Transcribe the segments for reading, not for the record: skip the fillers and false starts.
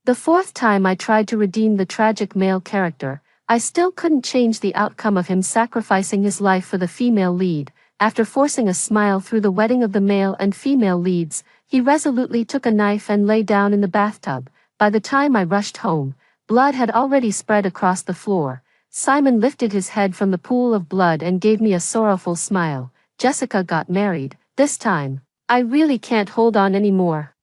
The fourth time I tried to redeem the tragic male character, I still couldn't change the outcome of him sacrificing his life for the female lead. After forcing a smile through the wedding of the male and female leads, he resolutely took a knife and lay down in the bathtub. By the time I rushed home, blood had already spread across the floor. Simon lifted his head from the pool of blood and gave me a sorrowful smile. Jessica got married. This time, I really can't hold on anymore.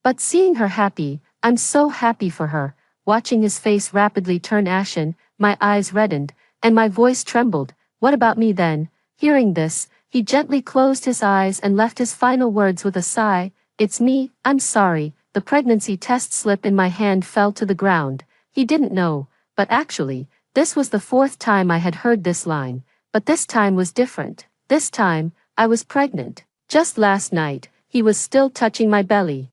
But seeing her happy, I'm so happy for her. Watching his face rapidly turn ashen, my eyes reddened, and my voice trembled. What about me then? Hearing this, he gently closed his eyes and left his final words with a sigh. It's me, I'm sorry. The pregnancy test slip in my hand fell to the ground. He didn't know, but actually, this was the fourth time I had heard this line. But this time was different. This time, I was pregnant. Just last night, he was still touching my belly,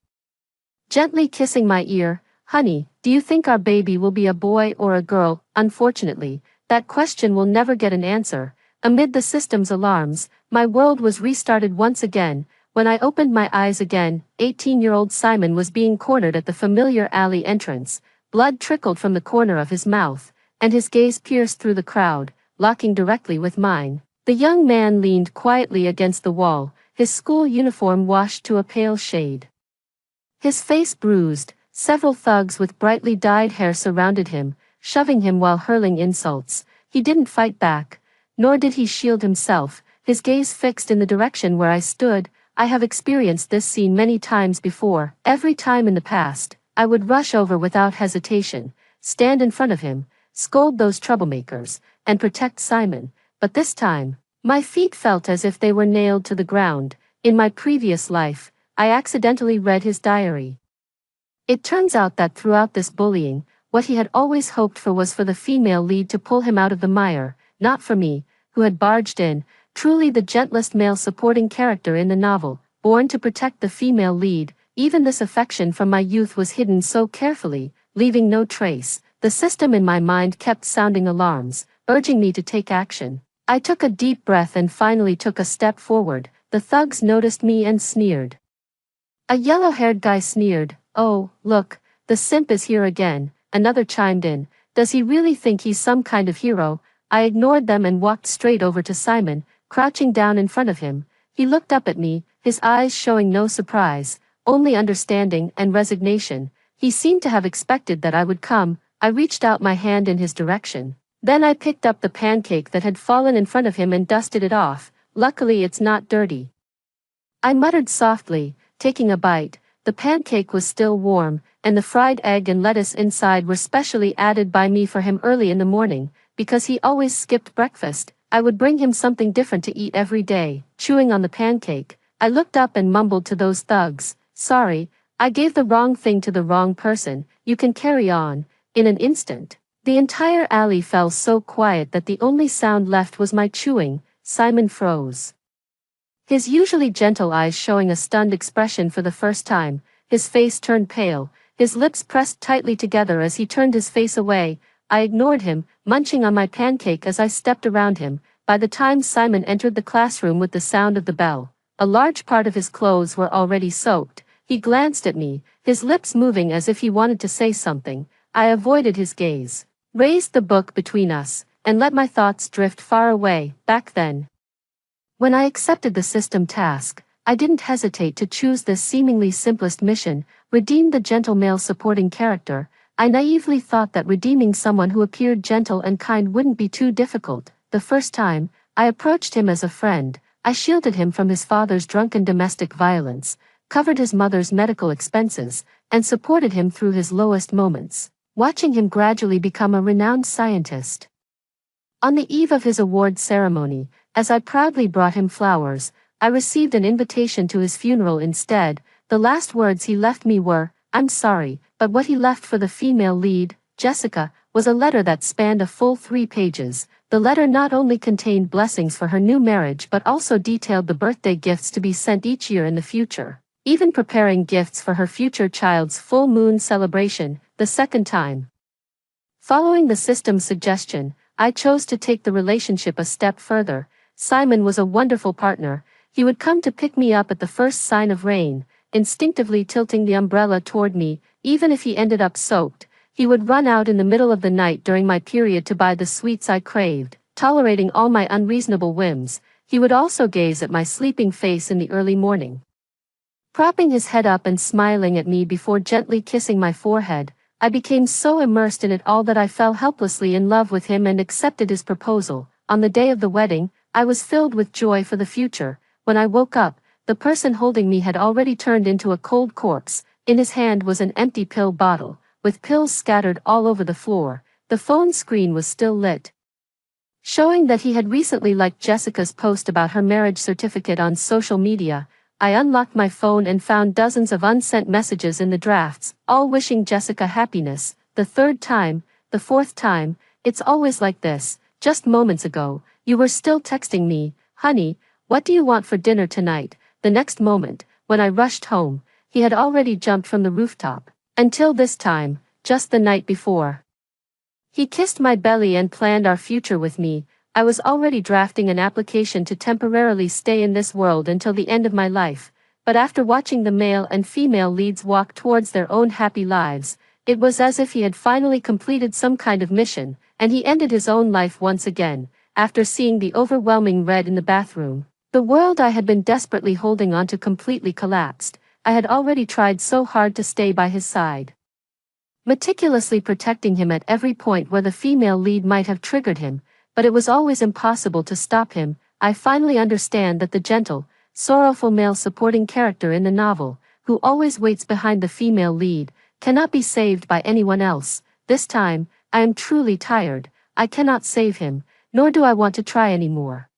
gently kissing my ear. Honey, do you think our baby will be a boy or a girl? Unfortunately, that question will never get an answer. Amid the system's alarms, my world was restarted once again. When I opened my eyes again, 18-year-old Simon was being cornered at the familiar alley entrance. Blood trickled from the corner of his mouth, and his gaze pierced through the crowd, locking directly with mine. The young man leaned quietly against the wall, his school uniform washed to a pale shade, his face bruised. Several thugs with brightly dyed hair surrounded him, shoving him while hurling insults. He didn't fight back, nor did he shield himself, his gaze fixed in the direction where I stood. I have experienced this scene many times before. Every time in the past, I would rush over without hesitation, stand in front of him, scold those troublemakers, and protect Simon. But this time, my feet felt as if they were nailed to the ground. In my previous life, I accidentally read his diary. It turns out that throughout this bullying, what he had always hoped for was for the female lead to pull him out of the mire, not for me, who had barged in, truly the gentlest male supporting character in the novel, born to protect the female lead. Even this affection from my youth was hidden so carefully, leaving no trace. The system in my mind kept sounding alarms, urging me to take action. I took a deep breath and finally took a step forward. The thugs noticed me and sneered. A yellow-haired guy sneered. "Oh, look, the simp is here again," another chimed in. "Does he really think he's some kind of hero?" I ignored them and walked straight over to Simon, crouching down in front of him. He looked up at me, his eyes showing no surprise, only understanding and resignation. He seemed to have expected that I would come. I reached out my hand in his direction. Then I picked up the pancake that had fallen in front of him and dusted it off. Luckily it's not dirty, I muttered softly, taking a bite. The pancake was still warm, and the fried egg and lettuce inside were specially added by me for him early in the morning, because he always skipped breakfast. I would bring him something different to eat every day. Chewing on the pancake, I looked up and mumbled to those thugs, "Sorry, I gave the wrong thing to the wrong person, you can carry on." In an instant, the entire alley fell so quiet that the only sound left was my chewing. Simon froze, his usually gentle eyes showing a stunned expression for the first time. His face turned pale, his lips pressed tightly together as he turned his face away. I ignored him, munching on my pancake as I stepped around him. By the time Simon entered the classroom with the sound of the bell, a large part of his clothes were already soaked. He glanced at me, his lips moving as if he wanted to say something. I avoided his gaze, raised the book between us, and let my thoughts drift far away. Back then, when I accepted the system task, I didn't hesitate to choose this seemingly simplest mission, redeem the gentle male supporting character. I naively thought that redeeming someone who appeared gentle and kind wouldn't be too difficult. The first time, I approached him as a friend. I shielded him from his father's drunken domestic violence, covered his mother's medical expenses, and supported him through his lowest moments, watching him gradually become a renowned scientist. On the eve of his award ceremony, as I proudly brought him flowers, I received an invitation to his funeral instead. The last words he left me were, "I'm sorry," but what he left for the female lead, Jessica, was a letter that spanned a full 3 pages. The letter not only contained blessings for her new marriage but also detailed the birthday gifts to be sent each year in the future, even preparing gifts for her future child's full moon celebration. The second time, following the system's suggestion, I chose to take the relationship a step further. Simon was a wonderful partner. He would come to pick me up at the first sign of rain, instinctively tilting the umbrella toward me. even if he ended up soaked. He would run out in the middle of the night during my period to buy the sweets I craved, tolerating all my unreasonable whims. He would also gaze at my sleeping face in the early morning, propping his head up and smiling at me before gently kissing my forehead. I became so immersed in it all that I fell helplessly in love with him and accepted his proposal. On the day of the wedding, I was filled with joy for the future. When I woke up, the person holding me had already turned into a cold corpse. In his hand was an empty pill bottle, with pills scattered all over the floor. The phone screen was still lit, showing that he had recently liked Jessica's post about her marriage certificate on social media. I unlocked my phone and found dozens of unsent messages in the drafts, all wishing Jessica happiness. The third time, the fourth time, it's always like this. Just moments ago, you were still texting me, honey, what do you want for dinner tonight? The next moment, when I rushed home, he had already jumped from the rooftop. Until this time, just the night before, he kissed my belly and planned our future with me. I was already drafting an application to temporarily stay in this world until the end of my life, but after watching the male and female leads walk towards their own happy lives, it was as if he had finally completed some kind of mission, and he ended his own life once again. After seeing the overwhelming red in the bathroom, the world I had been desperately holding on to completely collapsed. I had already tried so hard to stay by his side, meticulously protecting him at every point where the female lead might have triggered him, but it was always impossible to stop him. I finally understand that the gentle, sorrowful male supporting character in the novel, who always waits behind the female lead, cannot be saved by anyone else. This time, I am truly tired. I cannot save him, nor do I want to try anymore.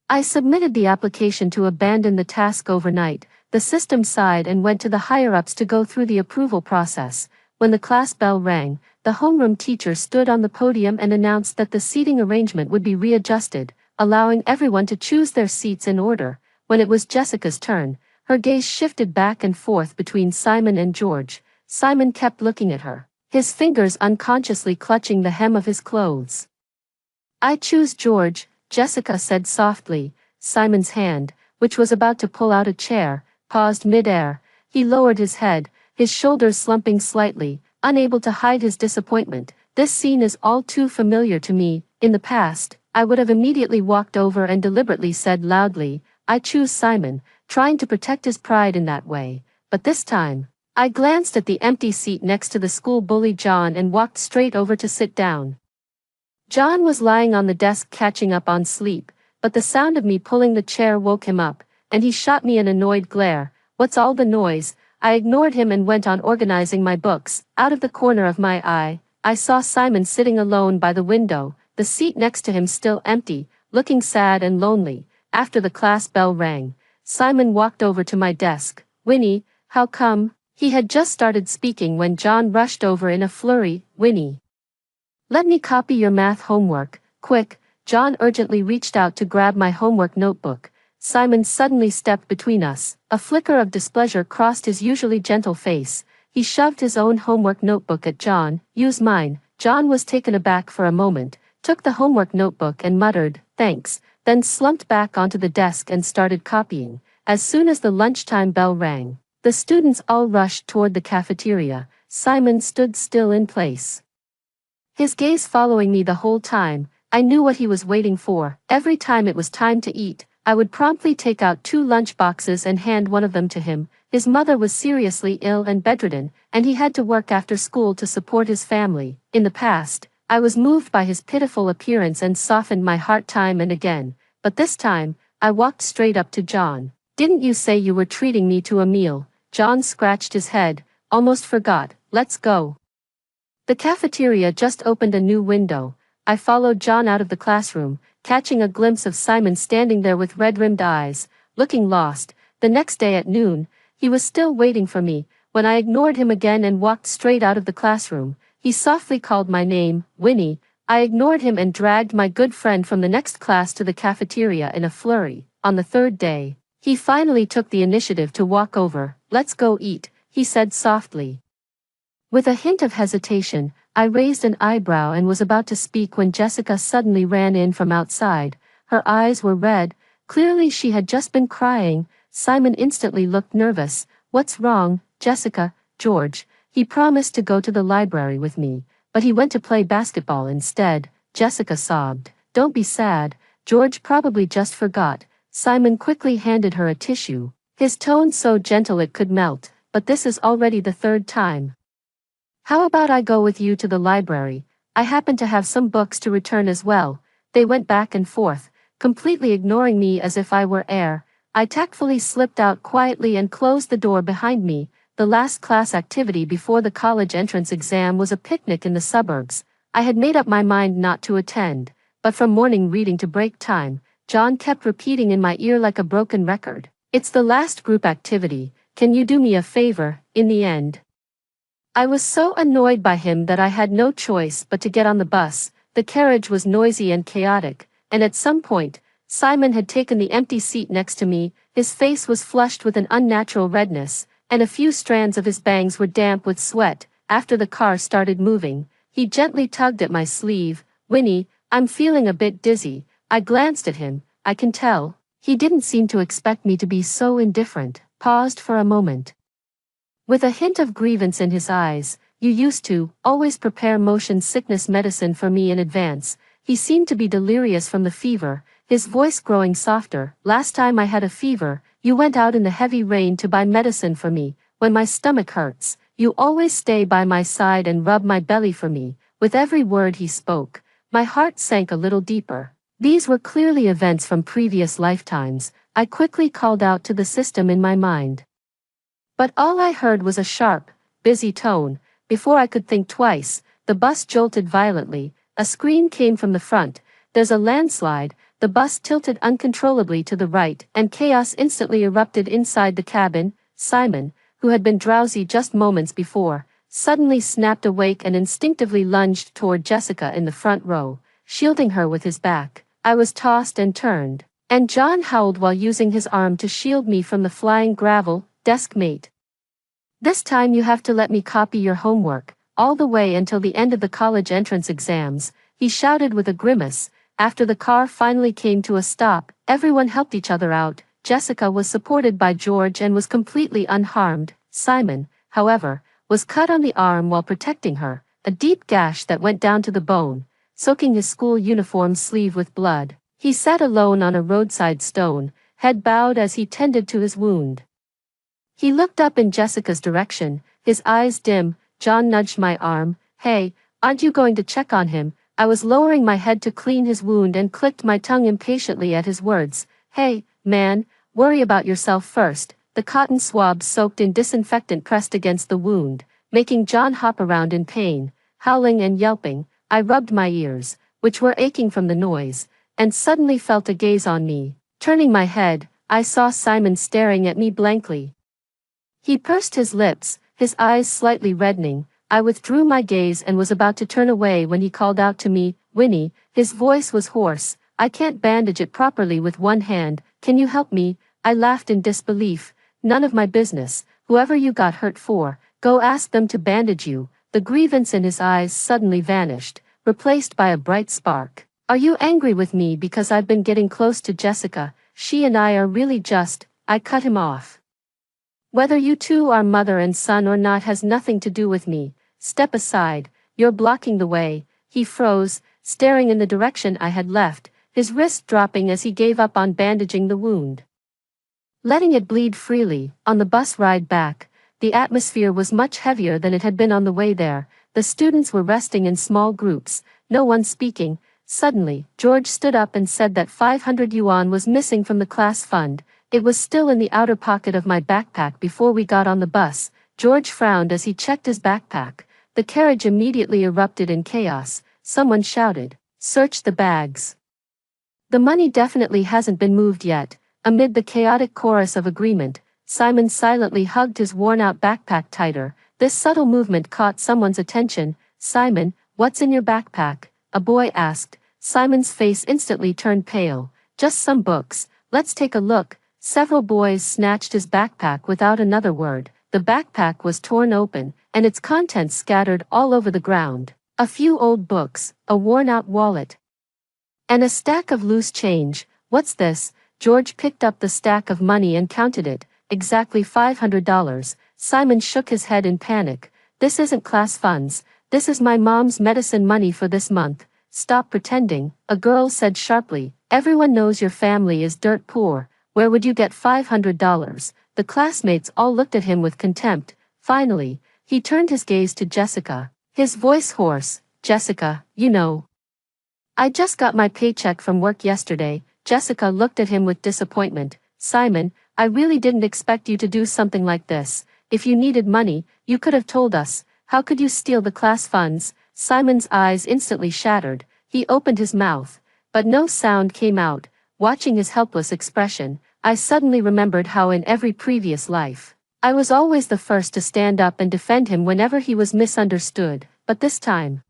I submitted the application to abandon the task overnight. The system sighed and went to the higher-ups to go through the approval process. When the class bell rang, the homeroom teacher stood on the podium and announced that the seating arrangement would be readjusted, allowing everyone to choose their seats in order. When it was Jessica's turn, her gaze shifted back and forth between Simon and George. Simon kept looking at her, his fingers unconsciously clutching the hem of his clothes. I choose George, Jessica said softly. Simon's hand, which was about to pull out a chair, paused mid-air. He lowered his head, his shoulders slumping slightly, unable to hide his disappointment. This scene is all too familiar to me. In the past, I would have immediately walked over and deliberately said loudly, I choose Simon, trying to protect his pride in that way. But this time, I glanced at the empty seat next to the school bully John and walked straight over to sit down. John was lying on the desk catching up on sleep, but the sound of me pulling the chair woke him up, and he shot me an annoyed glare. What's all the noise? I ignored him and went on organizing my books. Out of the corner of my eye, I saw Simon sitting alone by the window, the seat next to him still empty, looking sad and lonely. After the class bell rang, Simon walked over to my desk. Winnie, how come? He had just started speaking when John rushed over in a flurry. Winnie, let me copy your math homework, quick. John urgently reached out to grab my homework notebook. Simon suddenly stepped between us. A flicker of displeasure crossed his usually gentle face. He shoved his own homework notebook at John. Use mine. John was taken aback for a moment, took the homework notebook and muttered, thanks, then slumped back onto the desk and started copying. As soon as the lunchtime bell rang, the students all rushed toward the cafeteria. Simon stood still in place, his gaze following me the whole time. I knew what he was waiting for. Every time it was time to eat, I would promptly take out 2 lunch boxes and hand one of them to him. His mother was seriously ill and bedridden, and he had to work after school to support his family. In the past, I was moved by his pitiful appearance and softened my heart time and again, but this time, I walked straight up to John. Didn't you say you were treating me to a meal? John scratched his head. Almost forgot. Let's go. The cafeteria just opened a new window. I followed John out of the classroom, catching a glimpse of Simon standing there with red-rimmed eyes, looking lost. The next day at noon, he was still waiting for me. When I ignored him again and walked straight out of the classroom, he softly called my name, Winnie. I ignored him and dragged my good friend from the next class to the cafeteria in a flurry. On the third day, he finally took the initiative to walk over. Let's go eat, he said softly. With a hint of hesitation, I raised an eyebrow and was about to speak when Jessica suddenly ran in from outside. Her eyes were red. Clearly she had just been crying. Simon instantly looked nervous. What's wrong, Jessica? George, He promised to go to the library with me, but he went to play basketball instead. Jessica sobbed. Don't be sad, George probably just forgot. Simon quickly handed her a tissue, his tone so gentle it could melt, but this is already the third time. How about I go with you to the library? I happen to have some books to return as well. They went back and forth, completely ignoring me as if I were air. I tactfully slipped out quietly and closed the door behind me. The last class activity before the college entrance exam was a picnic in the suburbs. I had made up my mind not to attend, but from morning reading to break time, John kept repeating in my ear like a broken record, "It's the last group activity, can you do me a favor?" In the end, I was so annoyed by him that I had no choice but to get on the bus. The carriage was noisy and chaotic, and at some point, Simon had taken the empty seat next to me. His face was flushed with an unnatural redness, and a few strands of his bangs were damp with sweat. After the car started moving, he gently tugged at my sleeve. "Winnie, I'm feeling a bit dizzy." I glanced at him. I can tell, he didn't seem to expect me to be so indifferent. Paused for a moment. With a hint of grievance in his eyes, "You used to always prepare motion sickness medicine for me in advance." He seemed to be delirious from the fever, his voice growing softer. "Last time I had a fever, you went out in the heavy rain to buy medicine for me. When my stomach hurts, you always stay by my side and rub my belly for me." With every word he spoke, my heart sank a little deeper. These were clearly events from previous lifetimes. I quickly called out to the system in my mind, but all I heard was a sharp, busy tone. Before I could think twice, the bus jolted violently. A scream came from the front. "There's a landslide." The bus tilted uncontrollably to the right, and chaos instantly erupted inside the cabin. Simon, who had been drowsy just moments before, suddenly snapped awake and instinctively lunged toward Jessica in the front row, shielding her with his back. I was tossed and turned, and John howled while using his arm to shield me from the flying gravel. "Desk mate, this time you have to let me copy your homework, all the way until the end of the college entrance exams," he shouted with a grimace. After the car finally came to a stop, everyone helped each other out. Jessica was supported by George and was completely unharmed. Simon, however, was cut on the arm while protecting her, a deep gash that went down to the bone, soaking his school uniform sleeve with blood. He sat alone on a roadside stone, head bowed as he tended to his wound. He looked up in Jessica's direction, his eyes dim. John nudged my arm. "Hey, aren't you going to check on him?" I was lowering my head to clean his wound and clicked my tongue impatiently at his words. "Hey, man, worry about yourself first." The cotton swab soaked in disinfectant pressed against the wound, making John hop around in pain. Howling and yelping, I rubbed my ears, which were aching from the noise, and suddenly felt a gaze on me. Turning my head, I saw Simon staring at me blankly. He pursed his lips, his eyes slightly reddening. I withdrew my gaze and was about to turn away when he called out to me, "Winnie." His voice was hoarse. "I can't bandage it properly with one hand, can you help me?" I laughed in disbelief. "None of my business. Whoever you got hurt for, go ask them to bandage you." The grievance in his eyes suddenly vanished, replaced by a bright spark. "Are you angry with me because I've been getting close to Jessica? She and I are really just..." I cut him off. "Whether you two are mother and son or not has nothing to do with me. Step aside, you're blocking the way." He froze, staring in the direction I had left, his wrist dropping as he gave up on bandaging the wound, letting it bleed freely. On the bus ride back, the atmosphere was much heavier than it had been on the way there. The students were resting in small groups, no one speaking. Suddenly, George stood up and said that 500 yuan was missing from the class fund. It was still in the outer pocket of my backpack before we got on the bus. George frowned as he checked his backpack. The carriage immediately erupted in chaos. Someone shouted, "Search the bags. The money definitely hasn't been moved yet." Amid the chaotic chorus of agreement, Simon silently hugged his worn-out backpack tighter. This subtle movement caught someone's attention. "Simon, what's in your backpack?" a boy asked. Simon's face instantly turned pale. "Just some books. Let's take a look." Several boys snatched his backpack without another word. The backpack was torn open, and its contents scattered all over the ground. A few old books, a worn-out wallet, and a stack of loose change. "What's this?" George picked up the stack of money and counted it. "Exactly $500. Simon shook his head in panic. this isn't class funds, this is my mom's medicine money for this month. Stop pretending, a girl said sharply. Everyone knows your family is dirt poor. Where would you get $500? The classmates all looked at him with contempt. Finally, he turned his gaze to Jessica, his voice hoarse. Jessica, you know. I just got my paycheck from work yesterday. Jessica looked at him with disappointment. Simon, I really didn't expect you to do something like this. If you needed money, you could have told us. How could you steal the class funds? Simon's eyes instantly shattered. He opened his mouth, but no sound came out. Watching his helpless expression, I suddenly remembered how in every previous life, I was always the first to stand up and defend him whenever he was misunderstood, but this time,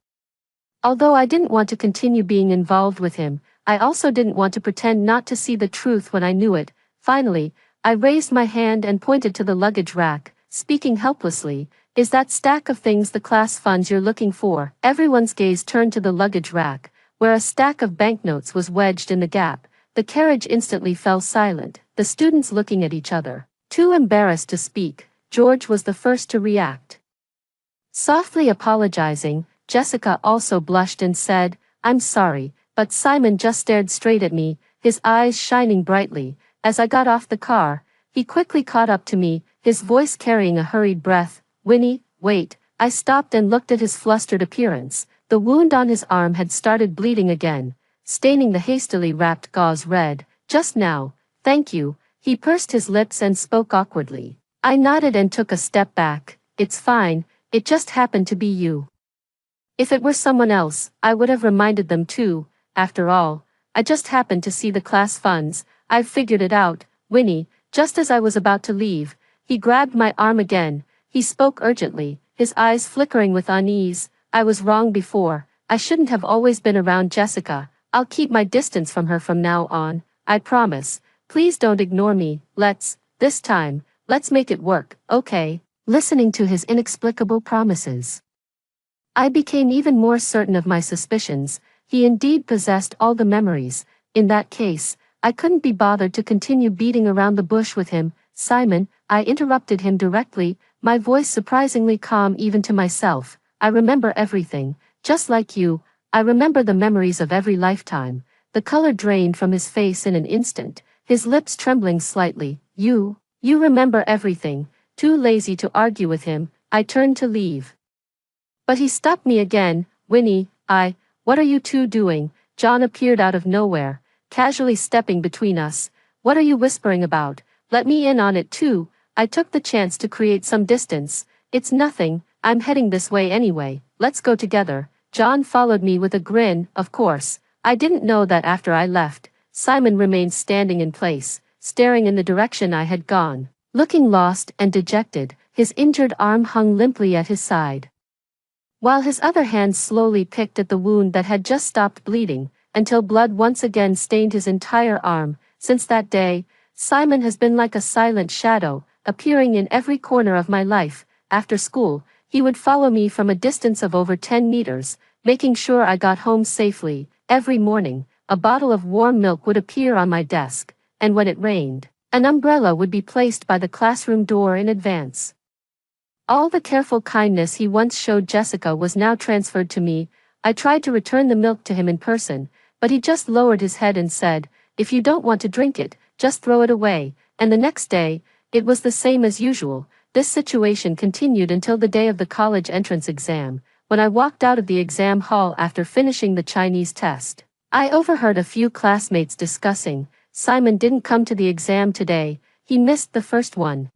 although I didn't want to continue being involved with him, I also didn't want to pretend not to see the truth when I knew it. Finally, I raised my hand and pointed to the luggage rack, speaking helplessly. Is that stack of things the class funds you're looking for? Everyone's gaze turned to the luggage rack, where a stack of banknotes was wedged in the gap. The carriage instantly fell silent, the students looking at each other. Too embarrassed to speak, George was the first to react. Softly apologizing, Jessica also blushed and said, I'm sorry, but Simon just stared straight at me, his eyes shining brightly. As I got off the car, he quickly caught up to me, his voice carrying a hurried breath. Winnie, wait. I stopped and looked at his flustered appearance. The wound on his arm had started bleeding again, staining the hastily wrapped gauze red. Just now, thank you. He pursed his lips and spoke awkwardly. I nodded and took a step back. It's fine, it just happened to be you. If it were someone else, I would have reminded them too. After all, I just happened to see the class funds. I've figured it out. Winnie, just as I was about to leave, he grabbed my arm again. He spoke urgently, his eyes flickering with unease. I was wrong before. I shouldn't have always been around Jessica. I'll keep my distance from her from now on. I promise. Please don't ignore me. This time, let's make it work, okay? Listening to his inexplicable promises, I became even more certain of my suspicions. He indeed possessed all the memories. In that case, I couldn't be bothered to continue beating around the bush with him. Simon, I interrupted him directly, my voice surprisingly calm even to myself. I remember everything, just like you. I remember the memories of every lifetime. The color drained from his face in an instant, his lips trembling slightly. You remember everything. Too lazy to argue with him, I turned to leave. But he stopped me again. Winnie, what are you two doing? John appeared out of nowhere, casually stepping between us. What are you whispering about? Let me in on it too. I took the chance to create some distance. It's nothing, I'm heading this way anyway. Let's go together. John followed me with a grin. Of course, I didn't know that after I left, Simon remained standing in place, staring in the direction I had gone. Looking lost and dejected, his injured arm hung limply at his side, while his other hand slowly picked at the wound that had just stopped bleeding, until blood once again stained his entire arm. Since that day, Simon has been like a silent shadow, appearing in every corner of my life. After school, he would follow me from a distance of over 10 meters, making sure I got home safely. Every morning, a bottle of warm milk would appear on my desk, and when it rained, an umbrella would be placed by the classroom door in advance. All the careful kindness he once showed Jessica was now transferred to me. I tried to return the milk to him in person, but he just lowered his head and said, "If you don't want to drink it, just throw it away." And the next day, it was the same as usual. This situation continued until the day of the college entrance exam. When I walked out of the exam hall after finishing the Chinese test, I overheard a few classmates discussing, Simon didn't come to the exam today, he missed the first one.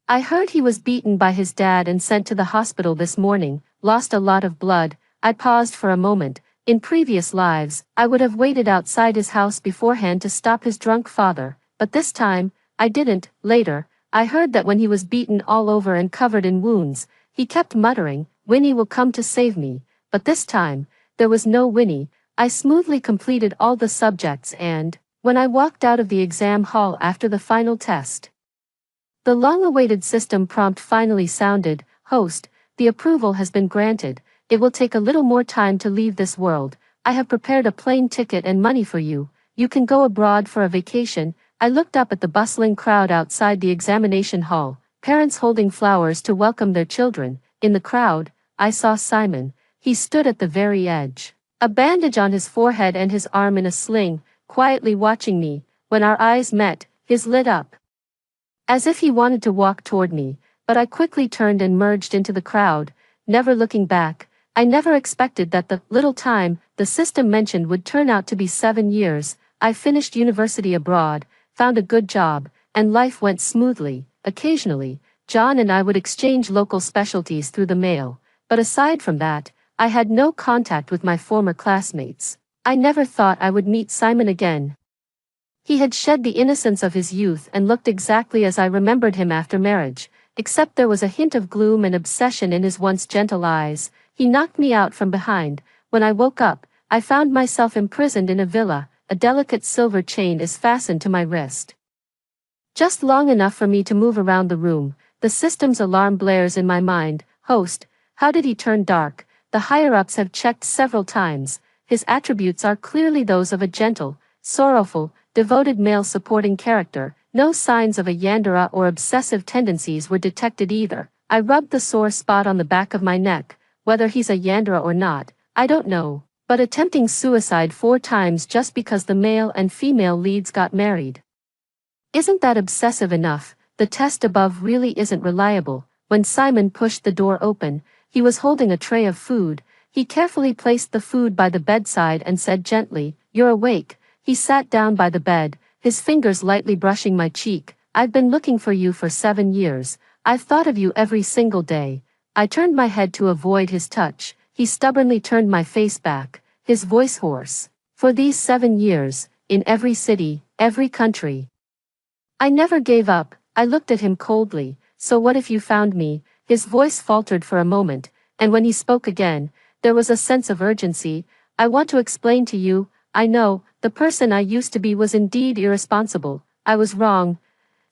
I heard he was beaten by his dad and sent to the hospital this morning, lost a lot of blood. I paused for a moment. In previous lives, I would have waited outside his house beforehand to stop his drunk father, but this time, I didn't. Later, I heard that when he was beaten all over and covered in wounds, he kept muttering, "Winnie will come to save me." But this time, there was no Winnie. I smoothly completed all the subjects and, when I walked out of the exam hall after the final test, the long-awaited system prompt finally sounded. "Host, the approval has been granted. It will take a little more time to leave this world. I have prepared a plane ticket and money for you. You can go abroad for a vacation." I looked up at the bustling crowd outside the examination hall, parents holding flowers to welcome their children, In the crowd, I saw Simon. He stood at the very edge, a bandage on his forehead and his arm in a sling, quietly watching me. When our eyes met, his lit up, as if he wanted to walk toward me, but I quickly turned and merged into the crowd, never looking back. I never expected that the little time the system mentioned would turn out to be 7 years. I finished university abroad, found a good job, and life went smoothly. Occasionally, John and I would exchange local specialties through the mail, but aside from that, I had no contact with my former classmates. I never thought I would meet Simon again. He had shed the innocence of his youth and looked exactly as I remembered him after marriage, except there was a hint of gloom and obsession in his once gentle eyes. He knocked me out from behind. When I woke up, I found myself imprisoned in a villa. A delicate silver chain is fastened to my wrist, just long enough for me to move around the room. The system's alarm blares in my mind. Host, how did he turn dark? The higher-ups have checked several times. His attributes are clearly those of a gentle, sorrowful, devoted male supporting character. No signs of a yandere or obsessive tendencies were detected either. I rubbed the sore spot on the back of my neck. Whether he's a yandere or not, I don't know. But attempting suicide 4 times just because the male and female leads got married. Isn't that obsessive enough? The test above really isn't reliable. When Simon pushed the door open, he was holding a tray of food. He carefully placed the food by the bedside and said gently, "You're awake." He sat down by the bed, his fingers lightly brushing my cheek. "I've been looking for you for 7 years. I've thought of you every single day." I turned my head to avoid his touch. He stubbornly turned my face back, his voice hoarse. "For these 7 years, in every city, every country." I never gave up. I looked at him coldly. "So what if you found me?" His voice faltered for a moment, and when he spoke again, there was a sense of urgency. "I want to explain to you. I know, the person I used to be was indeed irresponsible. I was wrong.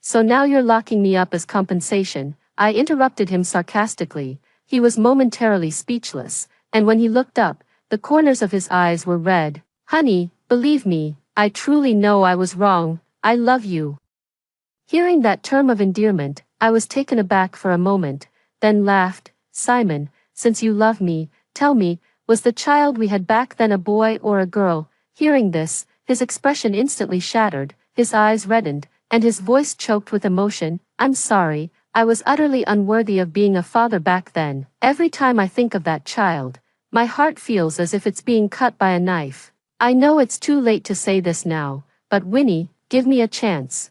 So now you're locking me up as compensation." I interrupted him sarcastically. He was momentarily speechless, and when he looked up, the corners of his eyes were red. "Honey, believe me, I truly know I was wrong. I love you." Hearing that term of endearment, I was taken aback for a moment, then laughed. "Simon, since you love me, tell me, was the child we had back then a boy or a girl?" Hearing this, his expression instantly shattered, his eyes reddened, and his voice choked with emotion. "I'm sorry, I was utterly unworthy of being a father back then. Every time I think of that child, my heart feels as if it's being cut by a knife. I know it's too late to say this now, but Winnie, give me a chance.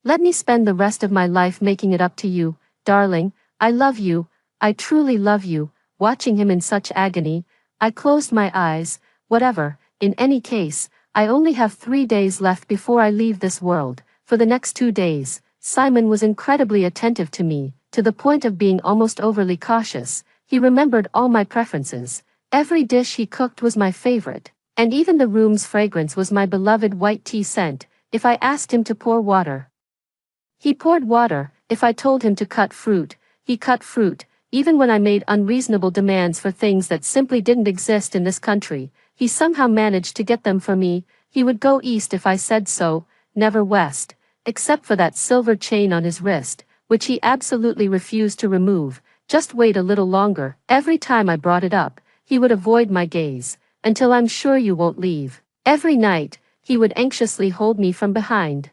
Let me spend the rest of my life making it up to you, darling. I love you, I truly love you." Watching him in such agony, I closed my eyes. Whatever, in any case, I only have 3 days left before I leave this world. For the next 2 days, Simon was incredibly attentive to me, to the point of being almost overly cautious. He remembered all my preferences. Every dish he cooked was my favorite, and even the room's fragrance was my beloved white tea scent. If I asked him to pour water, he poured water. If I told him to cut fruit, he cut fruit. Even when I made unreasonable demands for things that simply didn't exist in this country, he somehow managed to get them for me. He would go east if I said so, never west, except for that silver chain on his wrist, which he absolutely refused to remove. "Just wait a little longer." Every time I brought it up, he would avoid my gaze. "Until I'm sure you won't leave." Every night, he would anxiously hold me from behind,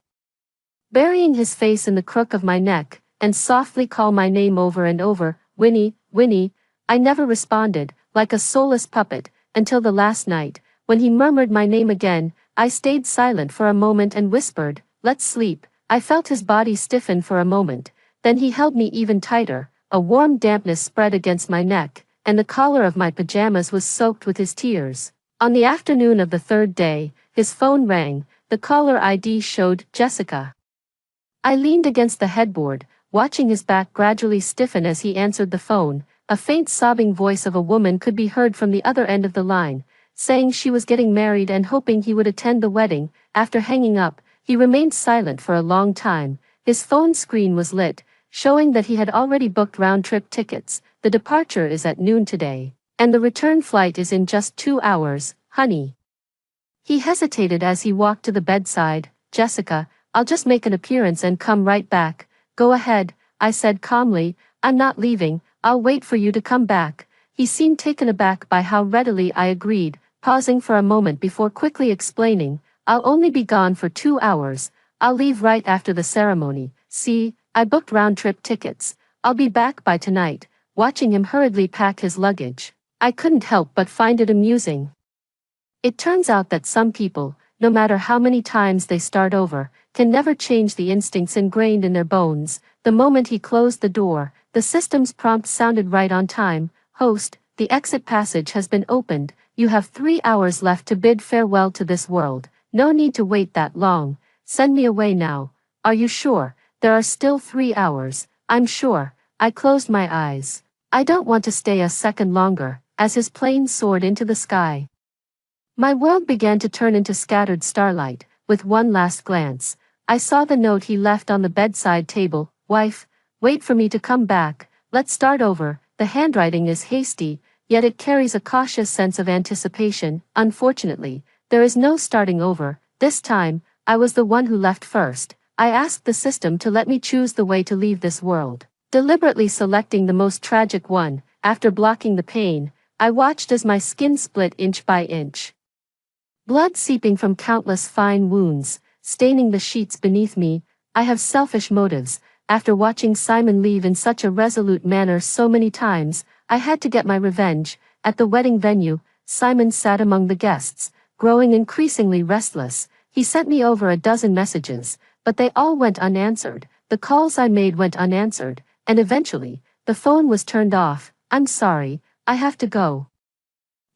burying his face in the crook of my neck, and softly call my name over and over. "Winnie, Winnie." I never responded, like a soulless puppet, until the last night, when he murmured my name again. I stayed silent for a moment and whispered, "Let's sleep." I felt his body stiffen for a moment, then he held me even tighter. A warm dampness spread against my neck, and the collar of my pajamas was soaked with his tears. On the afternoon of the 3rd day, his phone rang. The caller ID showed Jessica. I leaned against the headboard, watching his back gradually stiffen as he answered the phone. A faint sobbing voice of a woman could be heard from the other end of the line, saying she was getting married and hoping he would attend the wedding. After hanging up, he remained silent for a long time. His phone screen was lit, showing that he had already booked round-trip tickets. "The departure is at noon today, and the return flight is in just 2 hours, honey." He hesitated as he walked to the bedside. "Jessica, I'll just make an appearance and come right back." "Go ahead," I said calmly. "I'm not leaving. I'll wait for you to come back. He seemed taken aback by how readily I agreed, pausing for a moment before quickly explaining, I'll only be gone for 2 hours. I'll leave right after the ceremony. See, I booked round-trip tickets. I'll be back by tonight. Watching him hurriedly pack his luggage, I couldn't help but find it amusing. It turns out that some people, no matter how many times they start over, can never change the instincts ingrained in their bones. The moment he closed the door, the system's prompt sounded right on time. Host, the exit passage has been opened. You have 3 hours left to bid farewell to this world. No need to wait that long. Send me away now. Are you sure? There are still 3 hours. I'm sure. I closed my eyes. I don't want to stay a second longer, as his plane soared into the sky. My world began to turn into scattered starlight. With one last glance, I saw the note he left on the bedside table. Wife, wait for me to come back. Let's start over. The handwriting is hasty, yet it carries a cautious sense of anticipation. Unfortunately, there is no starting over. This time, I was the one who left first. I asked the system to let me choose the way to leave this world, deliberately selecting the most tragic one. After blocking the pain, I watched as my skin split inch by inch. Blood seeping from countless fine wounds, staining the sheets beneath me. I have selfish motives. After watching Simon leave in such a resolute manner so many times, I had to get my revenge. At the wedding venue, Simon sat among the guests, growing increasingly restless. He sent me over a dozen messages, but they all went unanswered. The calls I made went unanswered, and eventually, the phone was turned off. I'm sorry, I have to go.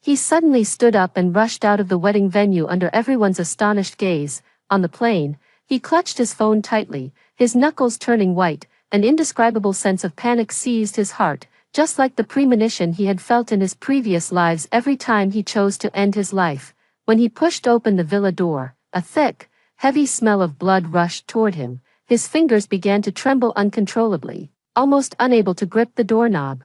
He suddenly stood up and rushed out of the wedding venue under everyone's astonished gaze. On the plane, he clutched his phone tightly, his knuckles turning white. An indescribable sense of panic seized his heart, just like the premonition he had felt in his previous lives every time he chose to end his life. When he pushed open the villa door, a thick, heavy smell of blood rushed toward him. His fingers began to tremble uncontrollably, almost unable to grip the doorknob.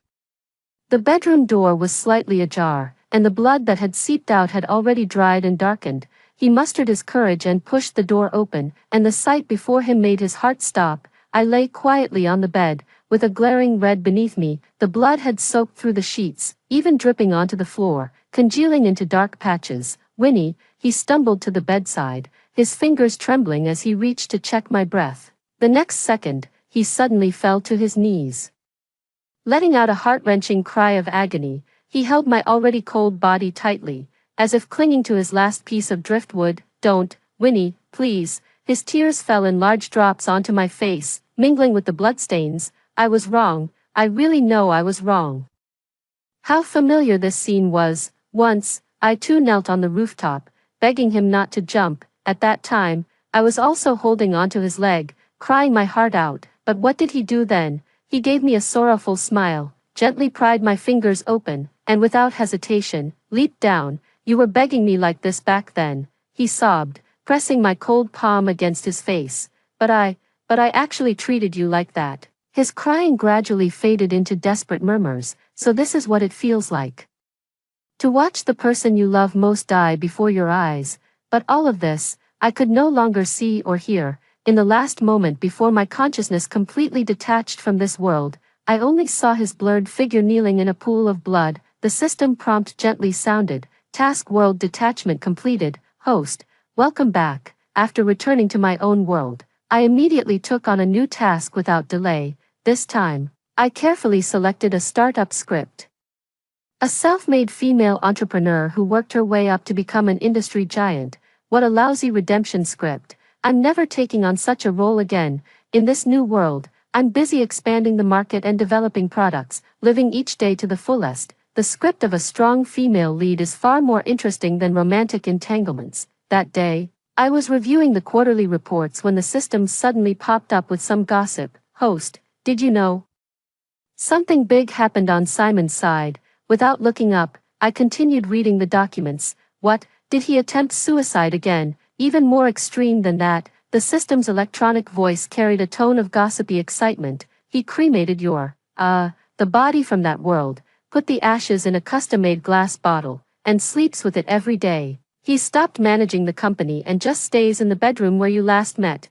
The bedroom door was slightly ajar, and the blood that had seeped out had already dried and darkened. He mustered his courage and pushed the door open, and the sight before him made his heart stop. I lay quietly on the bed, with a glaring red beneath me. The blood had soaked through the sheets, even dripping onto the floor, congealing into dark patches. Winnie, he stumbled to the bedside, his fingers trembling as he reached to check my breath. The next second, he suddenly fell to his knees. Letting out a heart-wrenching cry of agony, he held my already cold body tightly, as if clinging to his last piece of driftwood. Don't, Winnie, please. His tears fell in large drops onto my face, mingling with the bloodstains. I was wrong. I really know I was wrong. How familiar this scene was. Once, I too knelt on the rooftop, begging him not to jump. At that time, I was also holding onto his leg, crying my heart out. But what did he do then? He gave me a sorrowful smile, gently pried my fingers open, and without hesitation, leaped down. You were begging me like this back then, he sobbed, pressing my cold palm against his face. But I actually treated you like that. His crying gradually faded into desperate murmurs. So this is what it feels like to watch the person you love most die before your eyes. But all of this, I could no longer see or hear. In the last moment before my consciousness completely detached from this world, I only saw his blurred figure kneeling in a pool of blood. The system prompt gently sounded. Task world detachment completed. Host, welcome back. After returning to my own world, I immediately took on a new task without delay. This time, I carefully selected a startup script. A self-made female entrepreneur who worked her way up to become an industry giant. What a lousy redemption script. I'm never taking on such a role again. In this new world, I'm busy expanding the market and developing products, living each day to the fullest. The script of a strong female lead is far more interesting than romantic entanglements. That day, I was reviewing the quarterly reports when the system suddenly popped up with some gossip. Host, did you know? Something big happened on Simon's side. Without looking up, I continued reading the documents. What, did he attempt suicide again? Even more extreme than that, the system's electronic voice carried a tone of gossipy excitement. He cremated your, the body from that world, put the ashes in a custom-made glass bottle, and sleeps with it every day. He stopped managing the company and just stays in the bedroom where you last met.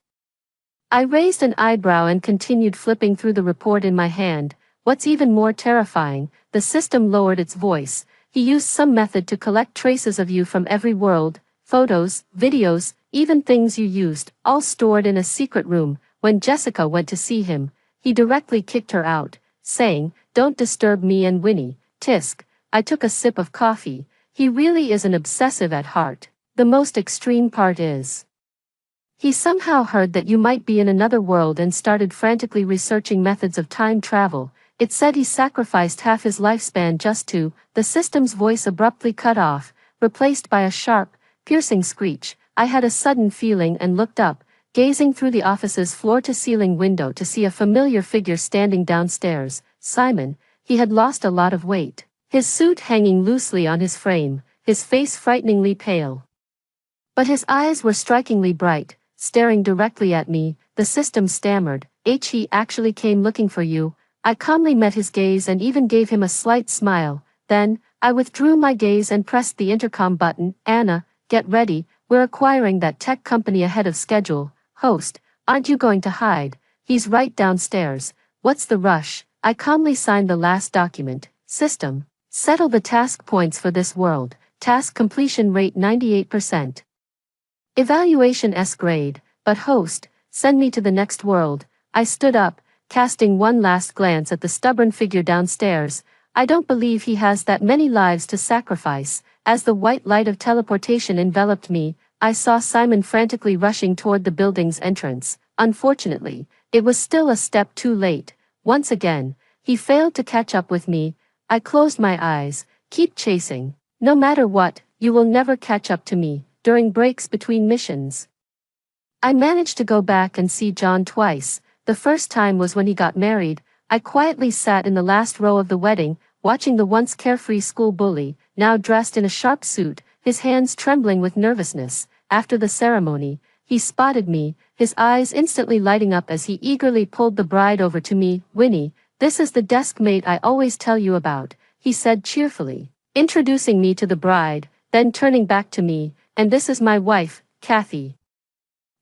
I raised an eyebrow and continued flipping through the report in my hand. What's even more terrifying, the system lowered its voice. He used some method to collect traces of you from every world, photos, videos, even things you used, all stored in a secret room. When Jessica went to see him, he directly kicked her out, saying, "Don't disturb me and Winnie." Tisk. I took a sip of coffee. He really is an obsessive at heart. The most extreme part is, he somehow heard that you might be in another world and started frantically researching methods of time travel. It said he sacrificed half his lifespan just to. The system's voice abruptly cut off, replaced by a sharp, piercing screech. I had a sudden feeling and looked up, gazing through the office's floor-to-ceiling window to see a familiar figure standing downstairs. Simon. He had lost a lot of weight, his suit hanging loosely on his frame, his face frighteningly pale. But his eyes were strikingly bright, staring directly at me. The system stammered, "He actually came looking for you." I calmly met his gaze and even gave him a slight smile. Then, I withdrew my gaze and pressed the intercom button. "Anna, get ready, we're acquiring that tech company ahead of schedule." "Host, aren't you going to hide? He's right downstairs. What's the rush?" I calmly signed the last document. System. Settle the task points for this world. Task completion rate 98%. Evaluation S grade, but host, send me to the next world. I stood up, casting one last glance at the stubborn figure downstairs. I don't believe he has that many lives to sacrifice. As the white light of teleportation enveloped me, I saw Simon frantically rushing toward the building's entrance. Unfortunately, it was still a step too late. Once again, he failed to catch up with me. I closed my eyes. "Keep chasing. No matter what, you will never catch up to me." During breaks between missions, I managed to go back and see John twice. The first time was when he got married. I quietly sat in the last row of the wedding, watching the once carefree school bully, now dressed in a sharp suit, his hands trembling with nervousness. After the ceremony, he spotted me, his eyes instantly lighting up as he eagerly pulled the bride over to me. "Winnie, this is the desk mate I always tell you about," he said cheerfully, introducing me to the bride, then turning back to me. "And this is my wife, Kathy."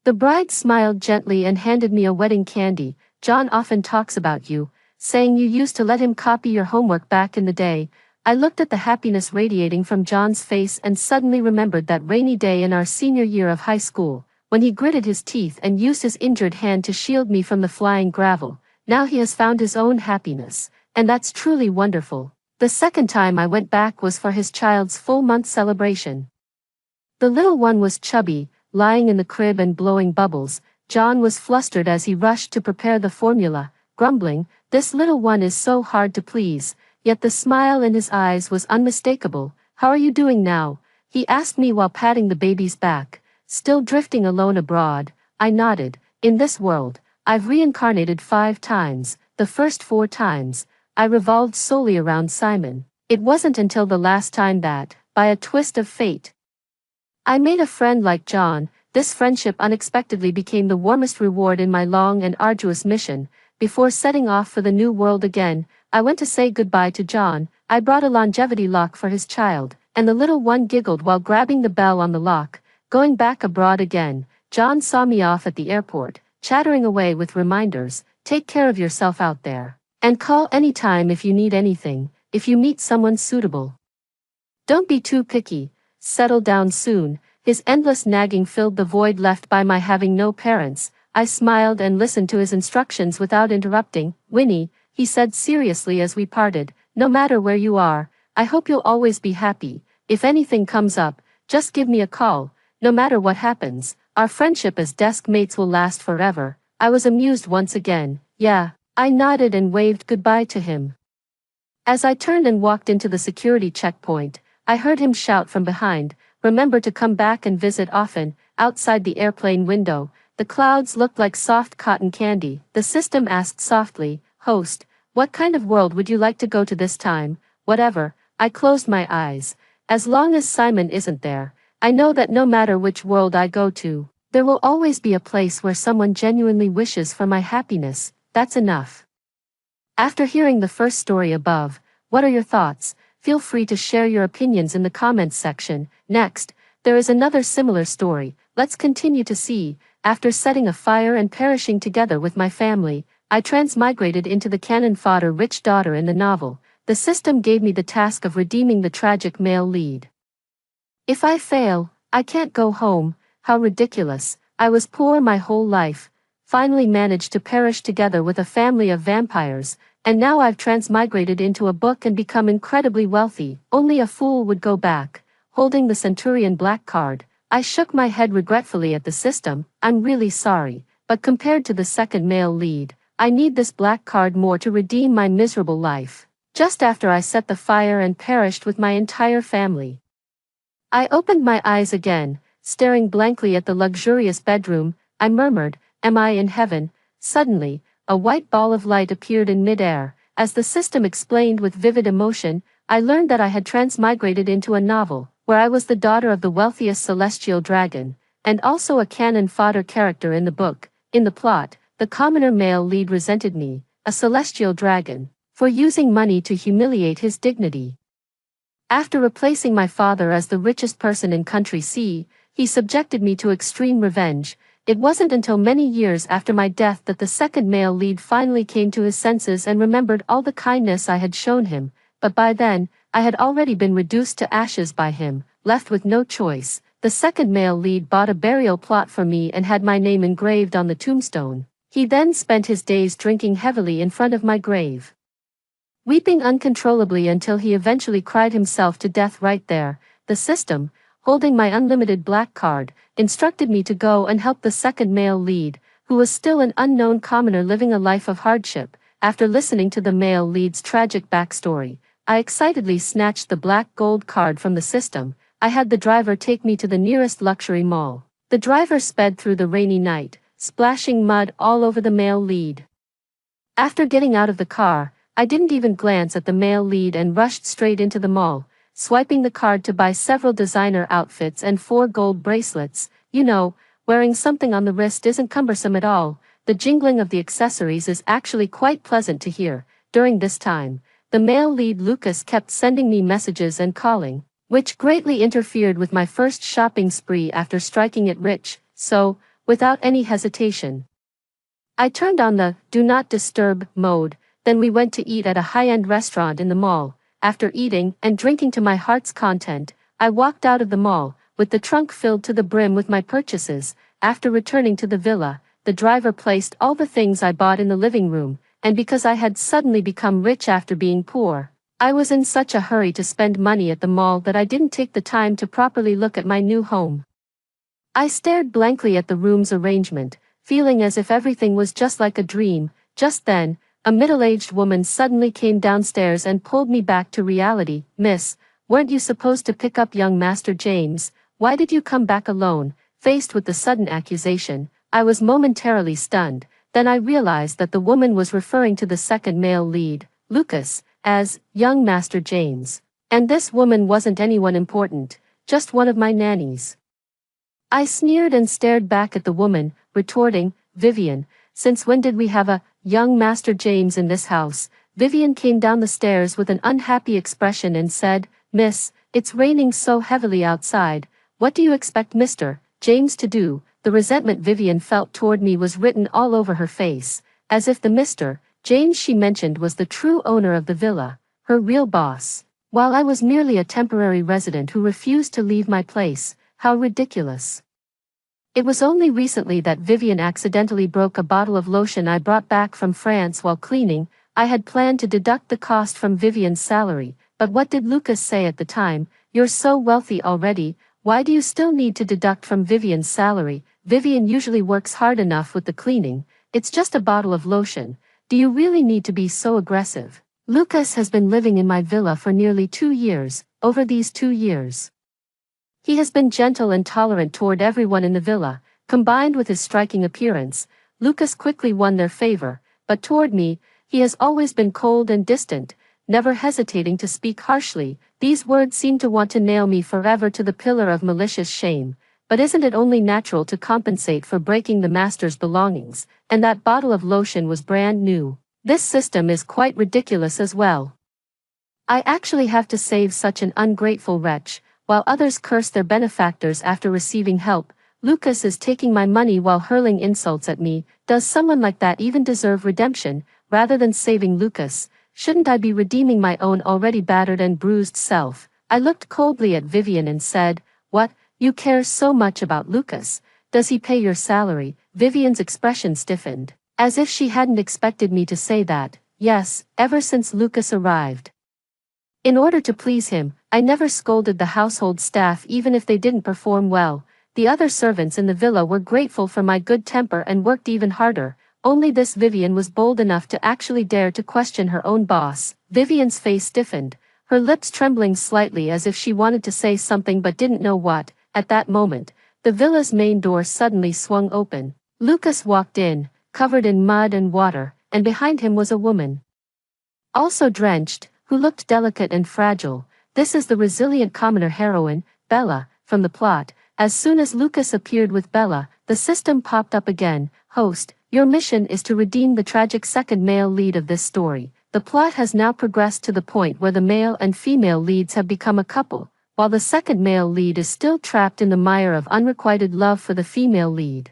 The bride smiled gently and handed me a wedding candy. "John often talks about you, saying you used to let him copy your homework back in the day." I looked at the happiness radiating from John's face and suddenly remembered that rainy day in our senior year of high school, when he gritted his teeth and used his injured hand to shield me from the flying gravel. Now he has found his own happiness, and that's truly wonderful. The second time I went back was for his child's full-month celebration. The little one was chubby, lying in the crib and blowing bubbles. John was flustered as he rushed to prepare the formula, grumbling, "This little one is so hard to please." Yet the smile in his eyes was unmistakable. "How are you doing now?" he asked me while patting the baby's back. "Still drifting alone abroad?" I nodded. "In this world, I've reincarnated 5 times. The first 4 times, I revolved solely around Simon. It wasn't until the last time that, by a twist of fate, I made a friend like John. This friendship unexpectedly became the warmest reward in my long and arduous mission. Before setting off for the new world again, I went to say goodbye to John. I brought a longevity lock for his child, and the little one giggled while grabbing the bell on the lock. Going back abroad again, John saw me off at the airport, chattering away with reminders. "Take care of yourself out there. And call anytime if you need anything, if you meet someone suitable. Don't be too picky. Settle down soon." His endless nagging filled the void left by my having no parents. I smiled and listened to his instructions without interrupting. "Winnie," he said seriously as we parted, "no matter where you are, I hope you'll always be happy. If anything comes up, just give me a call. No matter what happens, our friendship as desk mates will last forever." I was amused once again. "Yeah." I nodded and waved goodbye to him. As I turned and walked into the security checkpoint, I heard him shout from behind, "Remember to come back and visit often." Outside the airplane window, the clouds looked like soft cotton candy. The system asked softly, "Host, what kind of world would you like to go to this time?" "Whatever." I closed my eyes. "As long as Simon isn't there, I know that no matter which world I go to, there will always be a place where someone genuinely wishes for my happiness. That's enough." After hearing the first story above, what are your thoughts? Feel free to share your opinions in the comments section. Next, there is another similar story. Let's continue to see. After setting a fire and perishing together with my family, I transmigrated into the cannon fodder rich daughter in the novel. The system gave me the task of redeeming the tragic male lead. If I fail, I can't go home. How ridiculous. I was poor my whole life, finally managed to perish together with a family of vampires, and now I've transmigrated into a book and become incredibly wealthy. Only a fool would go back. Holding the Centurion black card, I shook my head regretfully at the system. I'm really sorry, but compared to the second male lead, I need this black card more to redeem my miserable life. Just after I set the fire and perished with my entire family. I opened my eyes again, staring blankly at the luxurious bedroom. I murmured, "Am I in heaven?" Suddenly, a white ball of light appeared in midair. As the system explained with vivid emotion, I learned that I had transmigrated into a novel, where I was the daughter of the wealthiest celestial dragon, and also a cannon fodder character in the book. In the plot, the commoner male lead resented me, a celestial dragon, for using money to humiliate his dignity. After replacing my father as the richest person in Country C, he subjected me to extreme revenge. It wasn't until many years after my death that the second male lead finally came to his senses and remembered all the kindness I had shown him, but by then, I had already been reduced to ashes by him. Left with no choice, the second male lead bought a burial plot for me and had my name engraved on the tombstone. He then spent his days drinking heavily in front of my grave, weeping uncontrollably until he eventually cried himself to death right there. The system, holding my unlimited black card, instructed me to go and help the second male lead, who was still an unknown commoner living a life of hardship. After listening to the male lead's tragic backstory, I excitedly snatched the black gold card from the system. I had the driver take me to the nearest luxury mall. The driver sped through the rainy night, splashing mud all over the male lead. After getting out of the car, I didn't even glance at the male lead and rushed straight into the mall, swiping the card to buy several designer outfits and 4 gold bracelets. You know, wearing something on the wrist isn't cumbersome at all. The jingling of the accessories is actually quite pleasant to hear. During this time, the male lead Lucas kept sending me messages and calling, which greatly interfered with my first shopping spree after striking it rich. So, without any hesitation, I turned on the "Do Not Disturb" mode. Then we went to eat at a high-end restaurant in the mall. After eating and drinking to my heart's content, I walked out of the mall, with the trunk filled to the brim with my purchases. After returning to the villa, the driver placed all the things I bought in the living room, and because I had suddenly become rich after being poor, I was in such a hurry to spend money at the mall that I didn't take the time to properly look at my new home. I stared blankly at the room's arrangement, feeling as if everything was just like a dream. Just then, a middle-aged woman suddenly came downstairs and pulled me back to reality. "Miss, weren't you supposed to pick up young Master James? Why did you come back alone?" Faced with the sudden accusation, I was momentarily stunned. Then I realized that the woman was referring to the second male lead, Lucas, as young Master James. And this woman wasn't anyone important, just one of my nannies. I sneered and stared back at the woman, retorting, "Vivian, since when did we have a young Master James in this house?" Vivian came down the stairs with an unhappy expression and said, "Miss, it's raining so heavily outside. What do you expect Mr. James to do?" The resentment Vivian felt toward me was written all over her face, as if the Mr. James she mentioned was the true owner of the villa, her real boss, while I was merely a temporary resident who refused to leave my place. How ridiculous. It was only recently that Vivian accidentally broke a bottle of lotion I brought back from France while cleaning. I had planned to deduct the cost from Vivian's salary, but what did Lucas say at the time? "You're so wealthy already, why do you still need to deduct from Vivian's salary? Vivian usually works hard enough with the cleaning. It's just a bottle of lotion. Do you really need to be so aggressive?" Lucas has been living in my villa for nearly 2 years. Over these 2 years, he has been gentle and tolerant toward everyone in the villa. Combined with his striking appearance, Lucas quickly won their favor, but toward me, he has always been cold and distant, never hesitating to speak harshly. These words seem to want to nail me forever to the pillar of malicious shame. But isn't it only natural to compensate for breaking the master's belongings? And that bottle of lotion was brand new. This system is quite ridiculous as well. I actually have to save such an ungrateful wretch, while others curse their benefactors after receiving help. Lucas is taking my money while hurling insults at me. Does someone like that even deserve redemption? Rather than saving Lucas, shouldn't I be redeeming my own already battered and bruised self? I looked coldly at Vivian and said, "What, you care so much about Lucas? Does he pay your salary?" Vivian's expression stiffened, as if she hadn't expected me to say that. "Yes, ever since Lucas arrived." In order to please him, I never scolded the household staff even if they didn't perform well. The other servants in the villa were grateful for my good temper and worked even harder. Only this Vivian was bold enough to actually dare to question her own boss. Vivian's face stiffened, her lips trembling slightly as if she wanted to say something but didn't know what. At that moment, the villa's main door suddenly swung open. Lucas walked in, covered in mud and water, and behind him was a woman, also drenched, who looked delicate and fragile. This is the resilient commoner heroine, Bella, from the plot. As soon as Lucas appeared with Bella, the system popped up again. "Host, your mission is to redeem the tragic second male lead of this story." The plot has now progressed to the point where the male and female leads have become a couple, while the second male lead is still trapped in the mire of unrequited love for the female lead.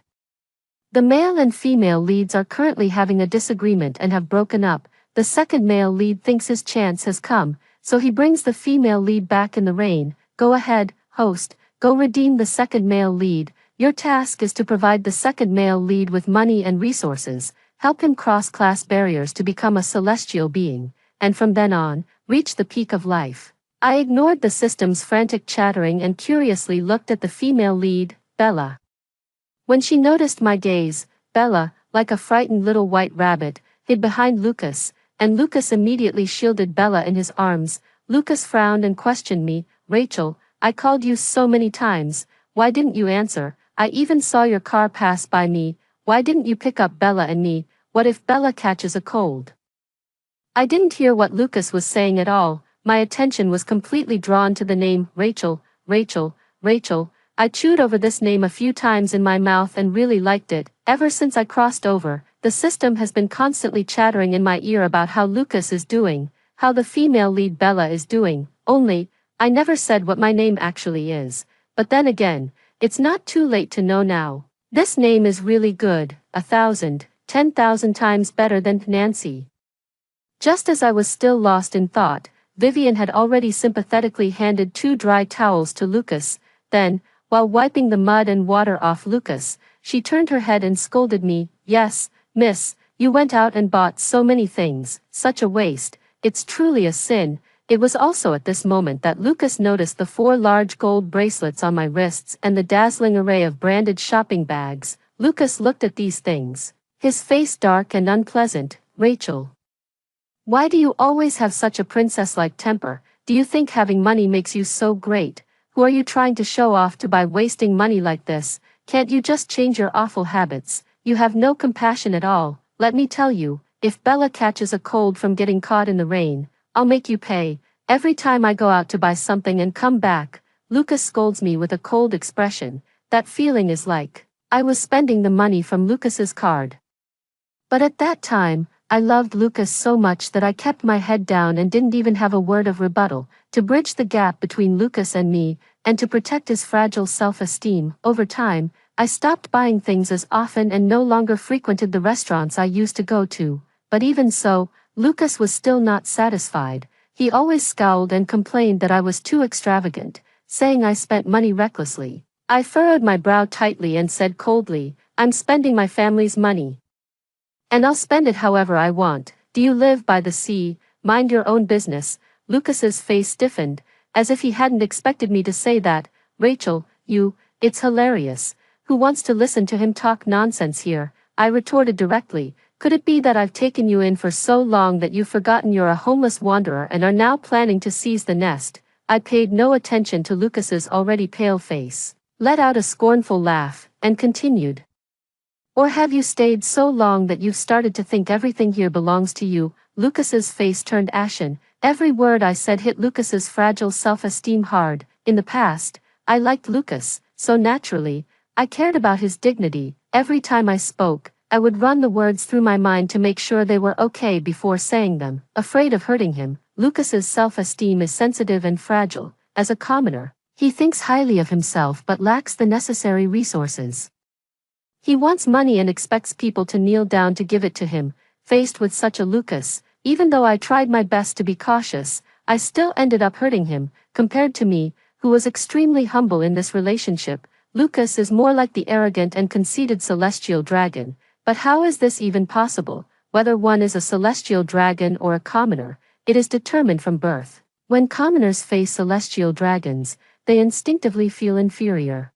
The male and female leads are currently having a disagreement and have broken up. The second male lead thinks his chance has come, so he brings the female lead back in the rain. "Go ahead, host, go redeem the second male lead. Your task is to provide the second male lead with money and resources, help him cross class barriers to become a celestial being, and from then on, reach the peak of life." I ignored the system's frantic chattering and curiously looked at the female lead, Bella. When she noticed my gaze, Bella, like a frightened little white rabbit, hid behind Lucas, and Lucas immediately shielded Bella in his arms. Lucas frowned and questioned me. "Rachel, I called you so many times, why didn't you answer? I even saw your car pass by me, why didn't you pick up Bella and me? What if Bella catches a cold?" I didn't hear what Lucas was saying at all. My attention was completely drawn to the name, Rachel, Rachel, Rachel. I chewed over this name a few times in my mouth and really liked it. Ever since I crossed over, the system has been constantly chattering in my ear about how Lucas is doing, how the female lead Bella is doing, only, I never said what my name actually is. But then again, it's not too late to know now. This name is really good, 1,000, 10,000 times better than Nancy. Just as I was still lost in thought, Vivian had already sympathetically handed 2 dry towels to Lucas. Then, while wiping the mud and water off Lucas, she turned her head and scolded me. "Yes, miss, you went out and bought so many things, such a waste, it's truly a sin." It was also at this moment that Lucas noticed the 4 large gold bracelets on my wrists and the dazzling array of branded shopping bags. Lucas looked at these things, his face dark and unpleasant. "Rachel, why do you always have such a princess-like temper? Do you think having money makes you so great? Who are you trying to show off to by wasting money like this? Can't you just change your awful habits? You have no compassion at all. Let me tell you, if Bella catches a cold from getting caught in the rain, I'll make you pay. Every time I go out to buy something and come back, Lucas scolds me with a cold expression. That feeling is like I was spending the money from Lucas's card." But at that time, I loved Lucas so much that I kept my head down and didn't even have a word of rebuttal. To bridge the gap between Lucas and me, and to protect his fragile self-esteem, over time, I stopped buying things as often and no longer frequented the restaurants I used to go to. But even so, Lucas was still not satisfied. He always scowled and complained that I was too extravagant, saying I spent money recklessly. I furrowed my brow tightly and said coldly, "I'm spending my family's money, and I'll spend it however I want. Do you live by the sea? Mind your own business." Lucas's face stiffened, as if he hadn't expected me to say that. "Rachel, it's hilarious. Who wants to listen to him talk nonsense here?" I retorted directly. "Could it be that I've taken you in for so long that you've forgotten you're a homeless wanderer and are now planning to seize the nest?" I paid no attention to Lucas's already pale face, let out a scornful laugh, and continued. "Or have you stayed so long that you've started to think everything here belongs to you?" Lucas's face turned ashen. Every word I said hit Lucas's fragile self-esteem hard. In the past, I liked Lucas, so naturally, I cared about his dignity. Every time I spoke, I would run the words through my mind to make sure they were okay before saying them, afraid of hurting him. Lucas's self-esteem is sensitive and fragile. As a commoner, He thinks highly of himself but lacks the necessary resources. He wants money and expects people to kneel down to give it to him. Faced with such a Lucas, even though I tried my best to be cautious, I still ended up hurting him. Compared to me, who was extremely humble in this relationship, Lucas is more like the arrogant and conceited celestial dragon. But how is this even possible? Whether one is a celestial dragon or a commoner, it is determined from birth. When commoners face celestial dragons, they instinctively feel inferior.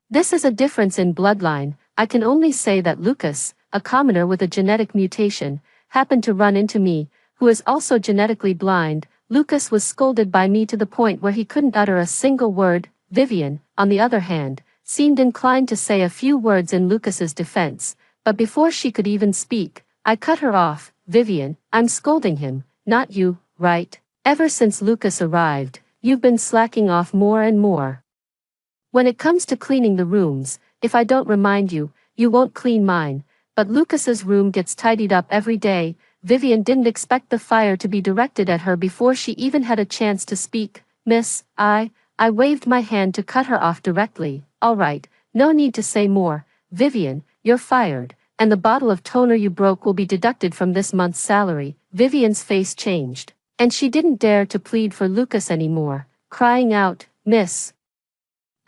This is a difference in bloodline. I can only say that Lucas, a commoner with a genetic mutation, happened to run into me, who is also genetically blind. Lucas was scolded by me to the point where he couldn't utter a single word. Vivian, on the other hand, seemed inclined to say a few words in Lucas's defense, but before she could even speak, I cut her off. Vivian, I'm scolding him, not you, right? Ever since Lucas arrived, you've been slacking off more and more. When it comes to cleaning the rooms, if I don't remind you, you won't clean mine, but Lucas's room gets tidied up every day. Vivian didn't expect the fire to be directed at her before she even had a chance to speak. Miss, I waved my hand to cut her off directly. All right, no need to say more. Vivian, you're fired, and the bottle of toner you broke will be deducted from this month's salary. Vivian's face changed, and she didn't dare to plead for Lucas anymore, crying out, Miss,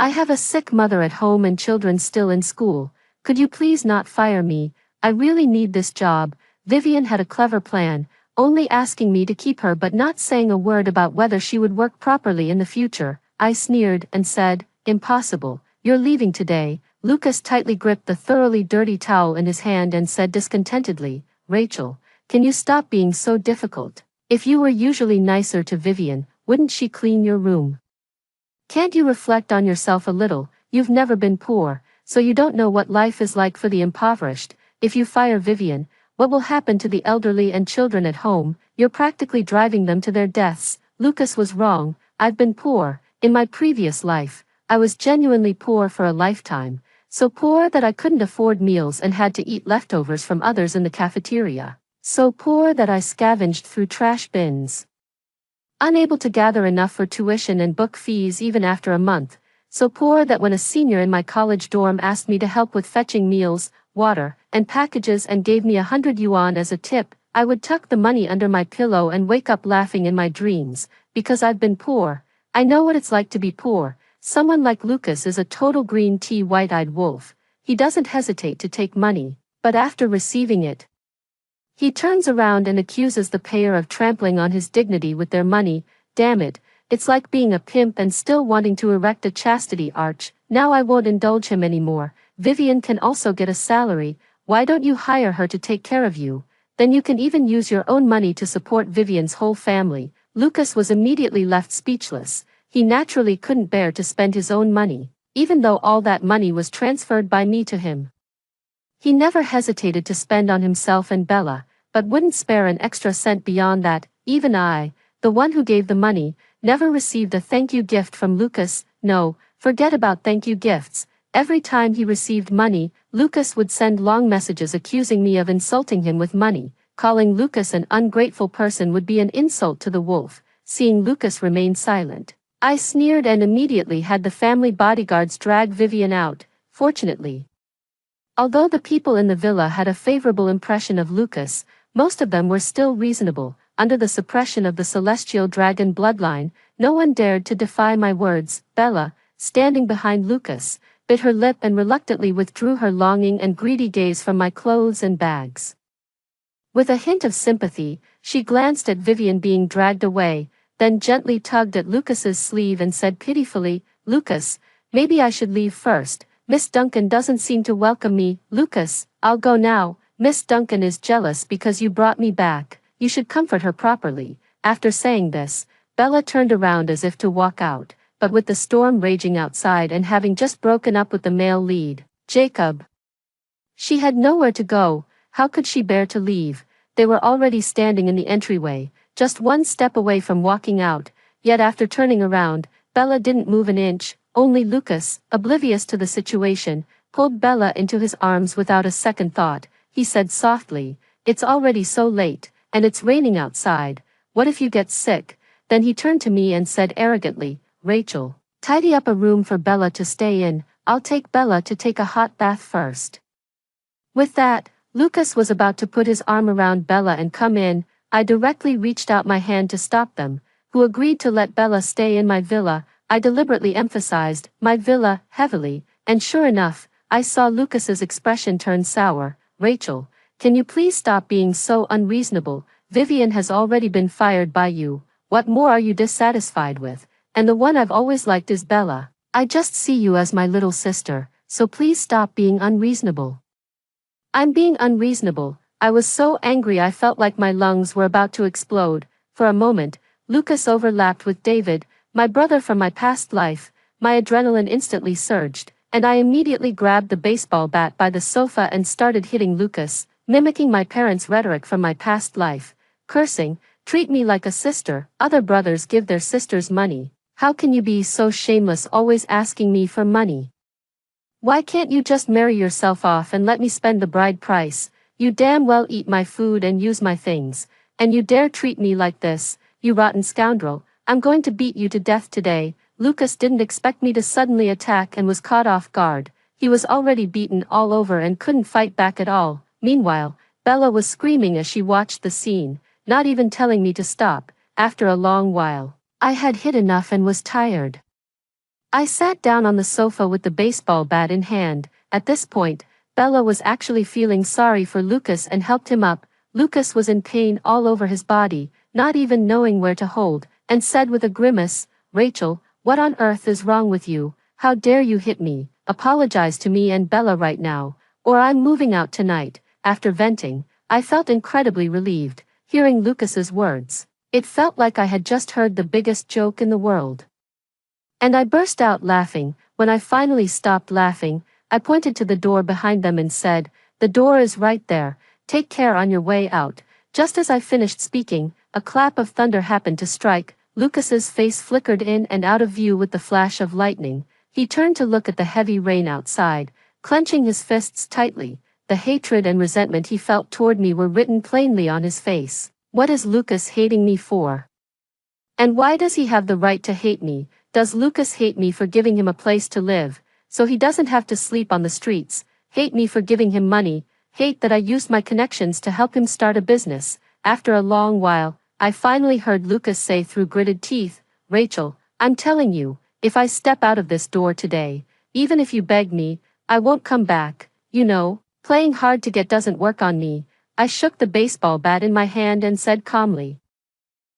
I have a sick mother at home and children still in school. Could you please not fire me? I really need this job. Vivian had a clever plan, only asking me to keep her but not saying a word about whether she would work properly in the future. I sneered and said, impossible, you're leaving today. Lucas tightly gripped the thoroughly dirty towel in his hand and said discontentedly, Rachel, can you stop being so difficult? If you were usually nicer to Vivian, wouldn't she clean your room? Can't you reflect on yourself a little? You've never been poor, so you don't know what life is like for the impoverished. If you fire Vivian, what will happen to the elderly and children at home? You're practically driving them to their deaths. Lucas was wrong. I've been poor. In my previous life, I was genuinely poor for a lifetime. So poor that I couldn't afford meals and had to eat leftovers from others in the cafeteria. So poor that I scavenged through trash bins. Unable to gather enough for tuition and book fees even after a month. So poor that when a senior in my college dorm asked me to help with fetching meals, water, and packages and gave me 100 yuan as a tip, I would tuck the money under my pillow and wake up laughing in my dreams, because I've been poor. I know what it's like to be poor. Someone like Lucas is a total green tea white-eyed wolf. He doesn't hesitate to take money, but after receiving it, he turns around and accuses the payer of trampling on his dignity with their money. Damn it, it's like being a pimp and still wanting to erect a chastity arch. Now I won't indulge him anymore. Vivian can also get a salary. Why don't you hire her to take care of you? Then you can even use your own money to support Vivian's whole family. Lucas was immediately left speechless. He naturally couldn't bear to spend his own money, even though all that money was transferred by me to him. He never hesitated to spend on himself and Bella, but wouldn't spare an extra cent beyond that. Even I, the one who gave the money, never received a thank you gift from Lucas. No, forget about thank you gifts. Every time he received money, Lucas would send long messages accusing me of insulting him with money. Calling Lucas an ungrateful person would be an insult to the wolf. Seeing Lucas remain silent, I sneered and immediately had the family bodyguards drag Vivian out. Fortunately, although the people in the villa had a favorable impression of Lucas, most of them were still reasonable. Under the suppression of the celestial dragon bloodline, no one dared to defy my words. Bella, standing behind Lucas, bit her lip and reluctantly withdrew her longing and greedy gaze from my clothes and bags. With a hint of sympathy, she glanced at Vivian being dragged away, then gently tugged at Lucas's sleeve and said pitifully, Lucas, maybe I should leave first. Miss Duncan doesn't seem to welcome me. Lucas, I'll go now. Miss Duncan is jealous because you brought me back. You should comfort her properly. After saying this, Bella turned around as if to walk out, but with the storm raging outside and having just broken up with the male lead, Jacob, she had nowhere to go. How could she bear to leave? They were already standing in the entryway, just one step away from walking out, yet after turning around, Bella didn't move an inch. Only Lucas, oblivious to the situation, pulled Bella into his arms without a second thought. He said softly, it's already so late, and it's raining outside. What if you get sick? Then he turned to me and said arrogantly, Rachel, Tidy up a room for Bella to stay in. I'll take Bella to take a hot bath first." With that, Lucas was about to put his arm around Bella and come in. I directly reached out my hand to stop them, who agreed to let Bella stay in my villa. I deliberately emphasized my villa heavily, and sure enough, I saw Lucas's expression turn sour. "Rachel, can you please stop being so unreasonable? Vivian has already been fired by you. What more are you dissatisfied with? And the one I've always liked is Bella. I just see you as my little sister, so please stop being unreasonable." "I'm being unreasonable." I was so angry I felt like my lungs were about to explode. For a moment, Lucas overlapped with David, my brother from my past life. My adrenaline instantly surged, and I immediately grabbed the baseball bat by the sofa and started hitting Lucas, mimicking my parents' rhetoric from my past life, cursing, "Treat me like a sister. Other brothers give their sisters money. How can you be so shameless always asking me for money? Why can't you just marry yourself off and let me spend the bride price? You damn well eat my food and use my things, and you dare treat me like this, you rotten scoundrel. I'm going to beat you to death today." Lucas didn't expect me to suddenly attack and was caught off guard. He was already beaten all over and couldn't fight back at all. Meanwhile, Bella was screaming as she watched the scene, not even telling me to stop. After a long while, I had hit enough and was tired. I sat down on the sofa with the baseball bat in hand. At this point, Bella was actually feeling sorry for Lucas and helped him up. Lucas was in pain all over his body, not even knowing where to hold, and said with a grimace, "Rachel, what on earth is wrong with you? How dare you hit me? Apologize to me and Bella right now, or I'm moving out tonight." After venting, I felt incredibly relieved, hearing Lucas's words. It felt like I had just heard the biggest joke in the world. And I burst out laughing. When I finally stopped laughing, I pointed to the door behind them and said, "The door is right there. Take care on your way out." Just as I finished speaking, a clap of thunder happened to strike. Lucas's face flickered in and out of view with the flash of lightning. He turned to look at the heavy rain outside, clenching his fists tightly. The hatred and resentment he felt toward me were written plainly on his face. What is Lucas hating me for? And why does he have the right to hate me? Does Lucas hate me for giving him a place to live, so he doesn't have to sleep on the streets? Hate me for giving him money? Hate that I used my connections to help him start a business? After a long while, I finally heard Lucas say through gritted teeth, "Rachel, I'm telling you, if I step out of this door today, even if you beg me, I won't come back. You know, playing hard to get doesn't work on me." I shook the baseball bat in my hand and said calmly,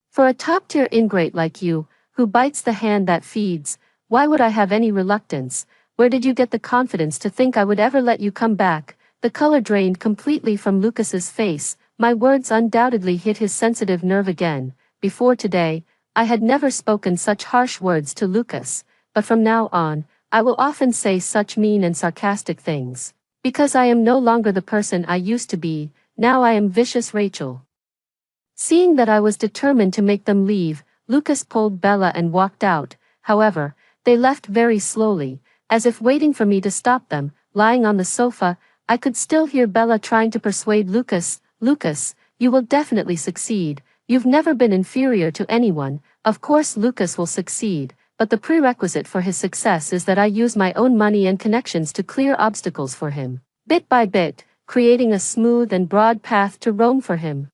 "For a top-tier ingrate like you, who bites the hand that feeds, why would I have any reluctance? Where did you get the confidence to think I would ever let you come back?" The color drained completely from Lucas's face. My words undoubtedly hit his sensitive nerve again. Before today, I had never spoken such harsh words to Lucas, but from now on, I will often say such mean and sarcastic things. Because I am no longer the person I used to be, now I am vicious Rachel. Seeing that I was determined to make them leave, Lucas pulled Bella and walked out. However, they left very slowly, as if waiting for me to stop them. Lying on the sofa, I could still hear Bella trying to persuade Lucas, "Lucas, you will definitely succeed. You've never been inferior to anyone." Of course Lucas will succeed, but the prerequisite for his success is that I use my own money and connections to clear obstacles for him, bit by bit, creating a smooth and broad path to Rome for him.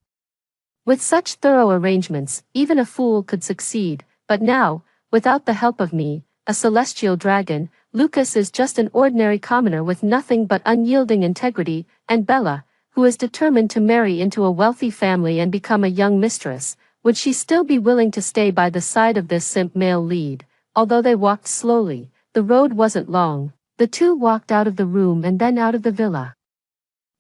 With such thorough arrangements, even a fool could succeed, but now, without the help of me, a celestial dragon, Lucas is just an ordinary commoner with nothing but unyielding integrity, and Bella, who is determined to marry into a wealthy family and become a young mistress, would she still be willing to stay by the side of this simp male lead? Although they walked slowly, the road wasn't long. The two walked out of the room and then out of the villa.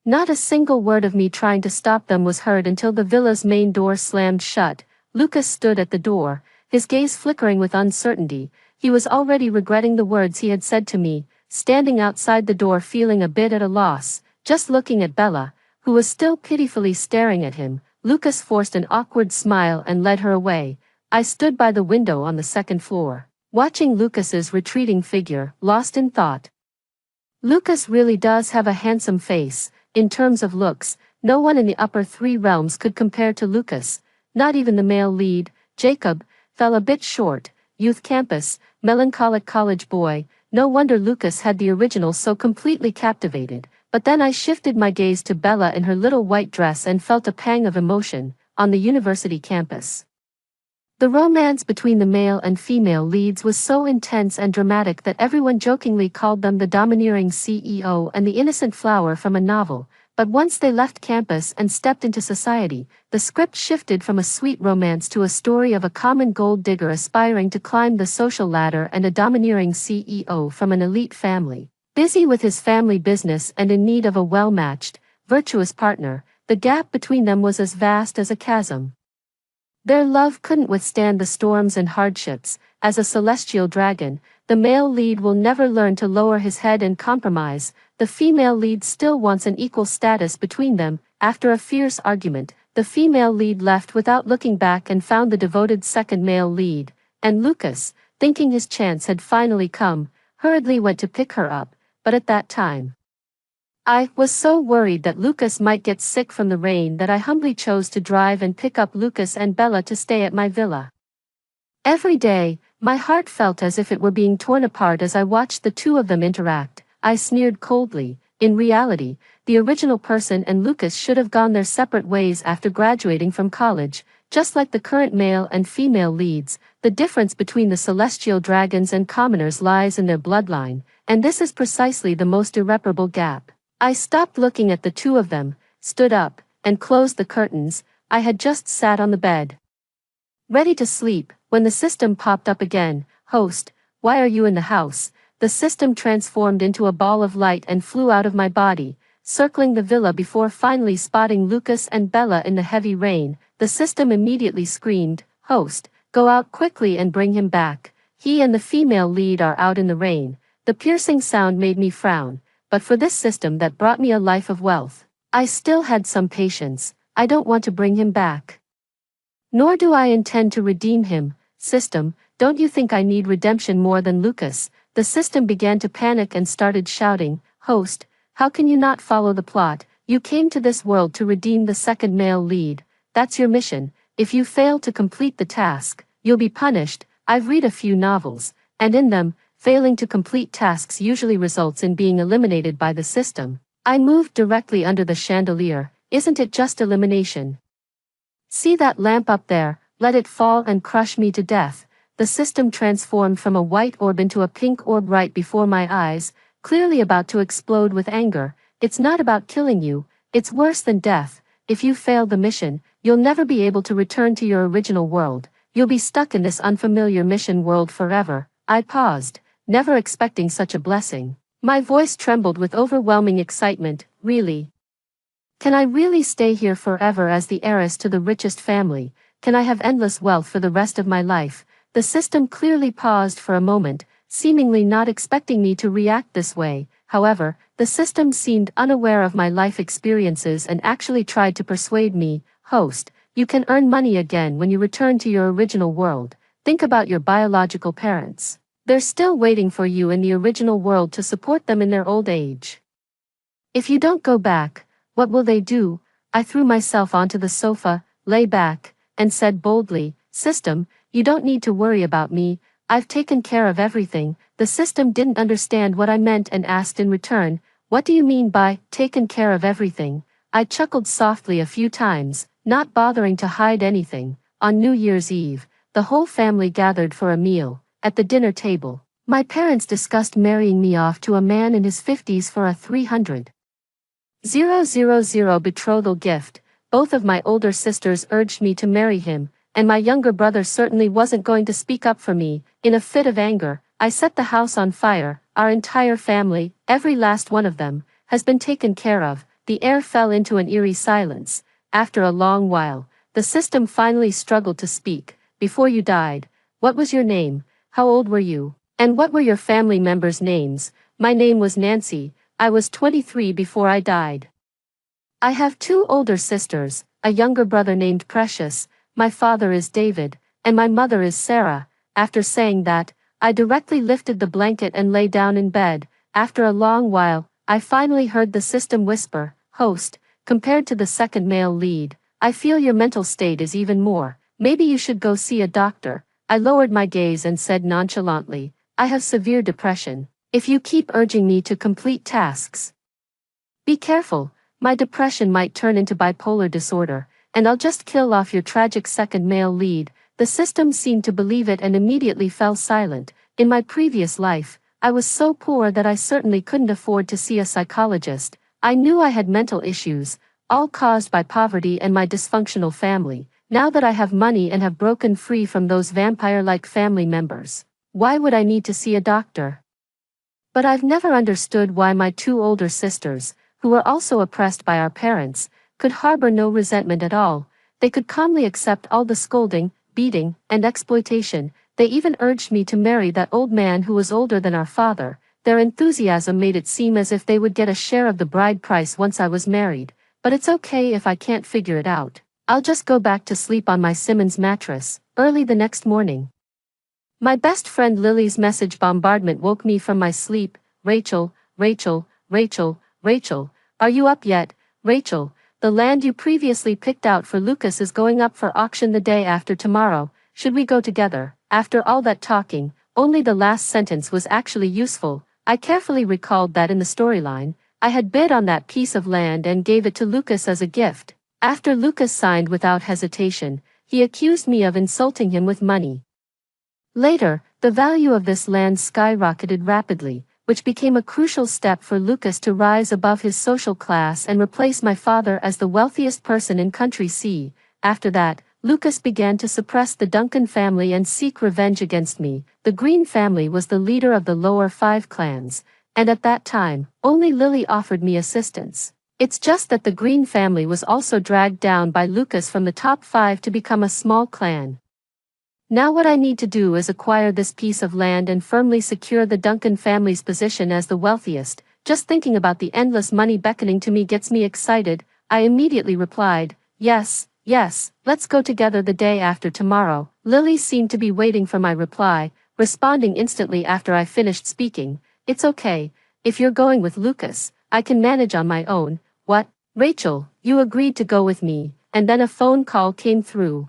Not a single word of me trying to stop them was heard until the villa's main door slammed shut. Lucas stood at the door, his gaze flickering with uncertainty. He was already regretting the words he had said to me, standing outside the door feeling a bit at a loss, just looking at Bella, who was still pitifully staring at him. Lucas forced an awkward smile and led her away. I stood by the window on the second floor, watching Lucas's retreating figure, lost in thought. Lucas really does have a handsome face. In terms of looks, no one in the upper three realms could compare to Lucas. Not even the male lead, Jacob, fell a bit short. youth campus, melancholic college boy. No wonder Lucas had the original so completely captivated. But then I shifted my gaze to Bella in her little white dress and felt a pang of emotion, on the university campus. The romance between the male and female leads was so intense and dramatic that everyone jokingly called them the domineering CEO and the innocent flower from a novel. But once they left campus and stepped into society, the script shifted from a sweet romance to a story of a common gold digger aspiring to climb the social ladder and a domineering CEO from an elite family. Busy with his family business and in need of a well-matched, virtuous partner, the gap between them was as vast as a chasm. Their love couldn't withstand the storms and hardships. As a celestial dragon, the male lead will never learn to lower his head and compromise. The female lead still wants an equal status between them. After a fierce argument, the female lead left without looking back and found the devoted second male lead, and Lucas, thinking his chance had finally come, hurriedly went to pick her up, but at that time, I was so worried that Lucas might get sick from the rain that I humbly chose to drive and pick up Lucas and Bella to stay at my villa. Every day, my heart felt as if it were being torn apart as I watched the two of them interact. I sneered coldly. In reality, the original person and Lucas should have gone their separate ways after graduating from college. Just like the current male and female leads, the difference between the celestial dragons and commoners lies in their bloodline, and this is precisely the most irreparable gap. I stopped looking at the two of them, stood up, and closed the curtains. I had just sat on the bed, ready to sleep, when the system popped up again. "Host, why are you in the house?" The system transformed into a ball of light and flew out of my body, circling the villa before finally spotting Lucas and Bella in the heavy rain. The system immediately screamed, "Host, go out quickly and bring him back. He and the female lead are out in the rain." The piercing sound made me frown. But for this system that brought me a life of wealth, I still had some patience. I don't want to bring him back. Nor do I intend to redeem him. System, don't you think I need redemption more than Lucas? The system began to panic and started shouting, "Host, how can you not follow the plot? You came to this world to redeem the second male lead. That's your mission. If you fail to complete the task, you'll be punished." I've read a few novels, and in them, failing to complete tasks usually results in being eliminated by the system. I moved directly under the chandelier. Isn't it just elimination? See that lamp up there? Let it fall and crush me to death. The system transformed from a white orb into a pink orb right before my eyes, clearly about to explode with anger. It's not about killing you, it's worse than death. If you fail the mission, you'll never be able to return to your original world. You'll be stuck in this unfamiliar mission world forever. I paused, never expecting such a blessing. My voice trembled with overwhelming excitement. Really? Can I really stay here forever as the heiress to the richest family? Can I have endless wealth for the rest of my life? The system clearly paused for a moment, seemingly not expecting me to react this way. However, the system seemed unaware of my life experiences and actually tried to persuade me. "Host, you can earn money again when you return to your original world. Think about your biological parents. They're still waiting for you in the original world to support them in their old age. If you don't go back, what will they do?" I threw myself onto the sofa, lay back, and said boldly, "System, you don't need to worry about me. I've taken care of everything." The system didn't understand what I meant and asked in return, "What do you mean by taken care of everything?" I chuckled softly a few times, not bothering to hide anything. On New Year's Eve, the whole family gathered for a meal. At the dinner table, my parents discussed marrying me off to a man in his 50s for a $300,000 betrothal gift. Both of my older sisters urged me to marry him, and my younger brother certainly wasn't going to speak up for me. In a fit of anger, I set the house on fire. Our entire family, every last one of them, has been taken care of. The air fell into an eerie silence. After a long while, the system finally struggled to speak. "Before you died, what was your name? How old were you? And what were your family members' names?" "My name was Nancy. I was 23 before I died. I have two older sisters, a younger brother named Precious. My father is David, and my mother is Sarah." After saying that, I directly lifted the blanket and lay down in bed. After a long while, I finally heard the system whisper, "Host, compared to the second male lead, I feel your mental state is even more. Maybe you should go see a doctor." I lowered my gaze and said nonchalantly, I have severe depression. If you keep urging me to complete tasks, be careful, my depression might turn into bipolar disorder, and I'll just kill off your tragic second male lead. The system seemed to believe it and immediately fell silent. In my previous life, I was so poor that I certainly couldn't afford to see a psychologist. I knew I had mental issues, all caused by poverty and my dysfunctional family. Now that I have money and have broken free from those vampire-like family members, why would I need to see a doctor? But I've never understood why my two older sisters, who were also oppressed by our parents, could harbor no resentment at all. They could calmly accept all the scolding, beating, and exploitation. They even urged me to marry that old man who was older than our father. Their enthusiasm made it seem as if they would get a share of the bride price once I was married. But it's okay if I can't figure it out. I'll just go back to sleep on my Simmons mattress. Early the next morning, my best friend Lily's message bombardment woke me from my sleep. Rachel, Rachel, Rachel, Rachel, are you up yet? Rachel, the land you previously picked out for Lucas is going up for auction the day after tomorrow. Should we go together? After all that talking, only the last sentence was actually useful. I carefully recalled that in the storyline, I had bid on that piece of land and gave it to Lucas as a gift. After Lucas signed without hesitation, he accused me of insulting him with money. Later, the value of this land skyrocketed rapidly, which became a crucial step for Lucas to rise above his social class and replace my father as the wealthiest person in Country C. After that, Lucas began to suppress the Duncan family and seek revenge against me. The Green family was the leader of the lower 5 clans, and at that time, only Lily offered me assistance. It's just that the Green family was also dragged down by Lucas from the top 5 to become a small clan. Now what I need to do is acquire this piece of land and firmly secure the Duncan family's position as the wealthiest. Just thinking about the endless money beckoning to me gets me excited. I immediately replied, yes, yes, let's go together the day after tomorrow. Lily seemed to be waiting for my reply, responding instantly after I finished speaking. It's okay, if you're going with Lucas, I can manage on my own. What? Rachel, you agreed to go with me, and then a phone call came through.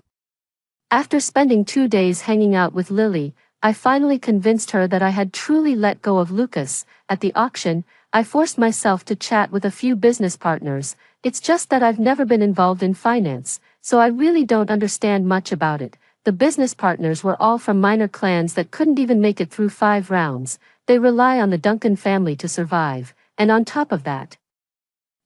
After spending 2 days hanging out with Lily, I finally convinced her that I had truly let go of Lucas. At the auction, I forced myself to chat with a few business partners. It's just that I've never been involved in finance, so I really don't understand much about it. The business partners were all from minor clans that couldn't even make it through 5 rounds. They rely on the Duncan family to survive, and on top of that,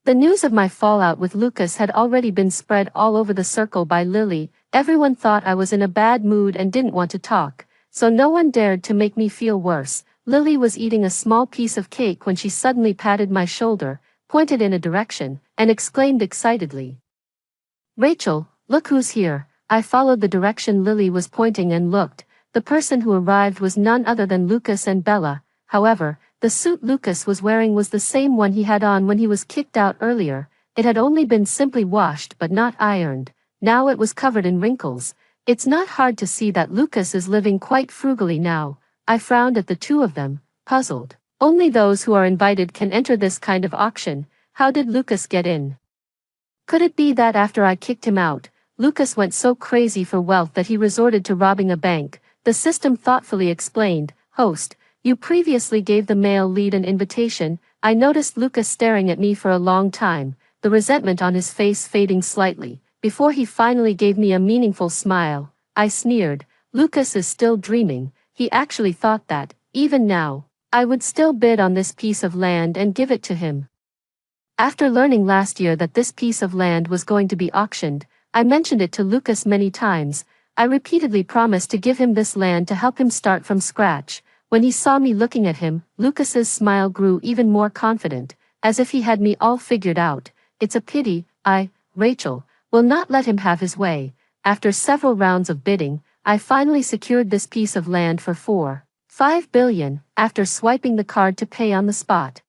the news of my fallout with Lucas had already been spread all over the circle by Lily. Everyone thought I was in a bad mood and didn't want to talk, so no one dared to make me feel worse. Lily was eating a small piece of cake when she suddenly patted my shoulder, pointed in a direction, and exclaimed excitedly, Rachel, look who's here. I followed the direction Lily was pointing and looked. The person who arrived was none other than Lucas and Bella. However, the suit Lucas was wearing was the same one he had on when he was kicked out earlier. It had only been simply washed but not ironed. Now it was covered in wrinkles. It's not hard to see that Lucas is living quite frugally now. I frowned at the two of them, puzzled. Only those who are invited can enter this kind of auction. How did Lucas get in? Could it be that after I kicked him out, Lucas went so crazy for wealth that he resorted to robbing a bank? The system thoughtfully explained, Host, you previously gave the male lead an invitation. I noticed Lucas staring at me for a long time, the resentment on his face fading slightly, before he finally gave me a meaningful smile. I sneered, Lucas is still dreaming. He actually thought that, even now, I would still bid on this piece of land and give it to him. After learning last year that this piece of land was going to be auctioned, I mentioned it to Lucas many times. I repeatedly promised to give him this land to help him start from scratch. When he saw me looking at him, Lucas's smile grew even more confident, as if he had me all figured out. It's a pity, Rachel, will not let him have his way. After several rounds of bidding, I finally secured this piece of land for $4.5 billion, after swiping the card to pay on the spot.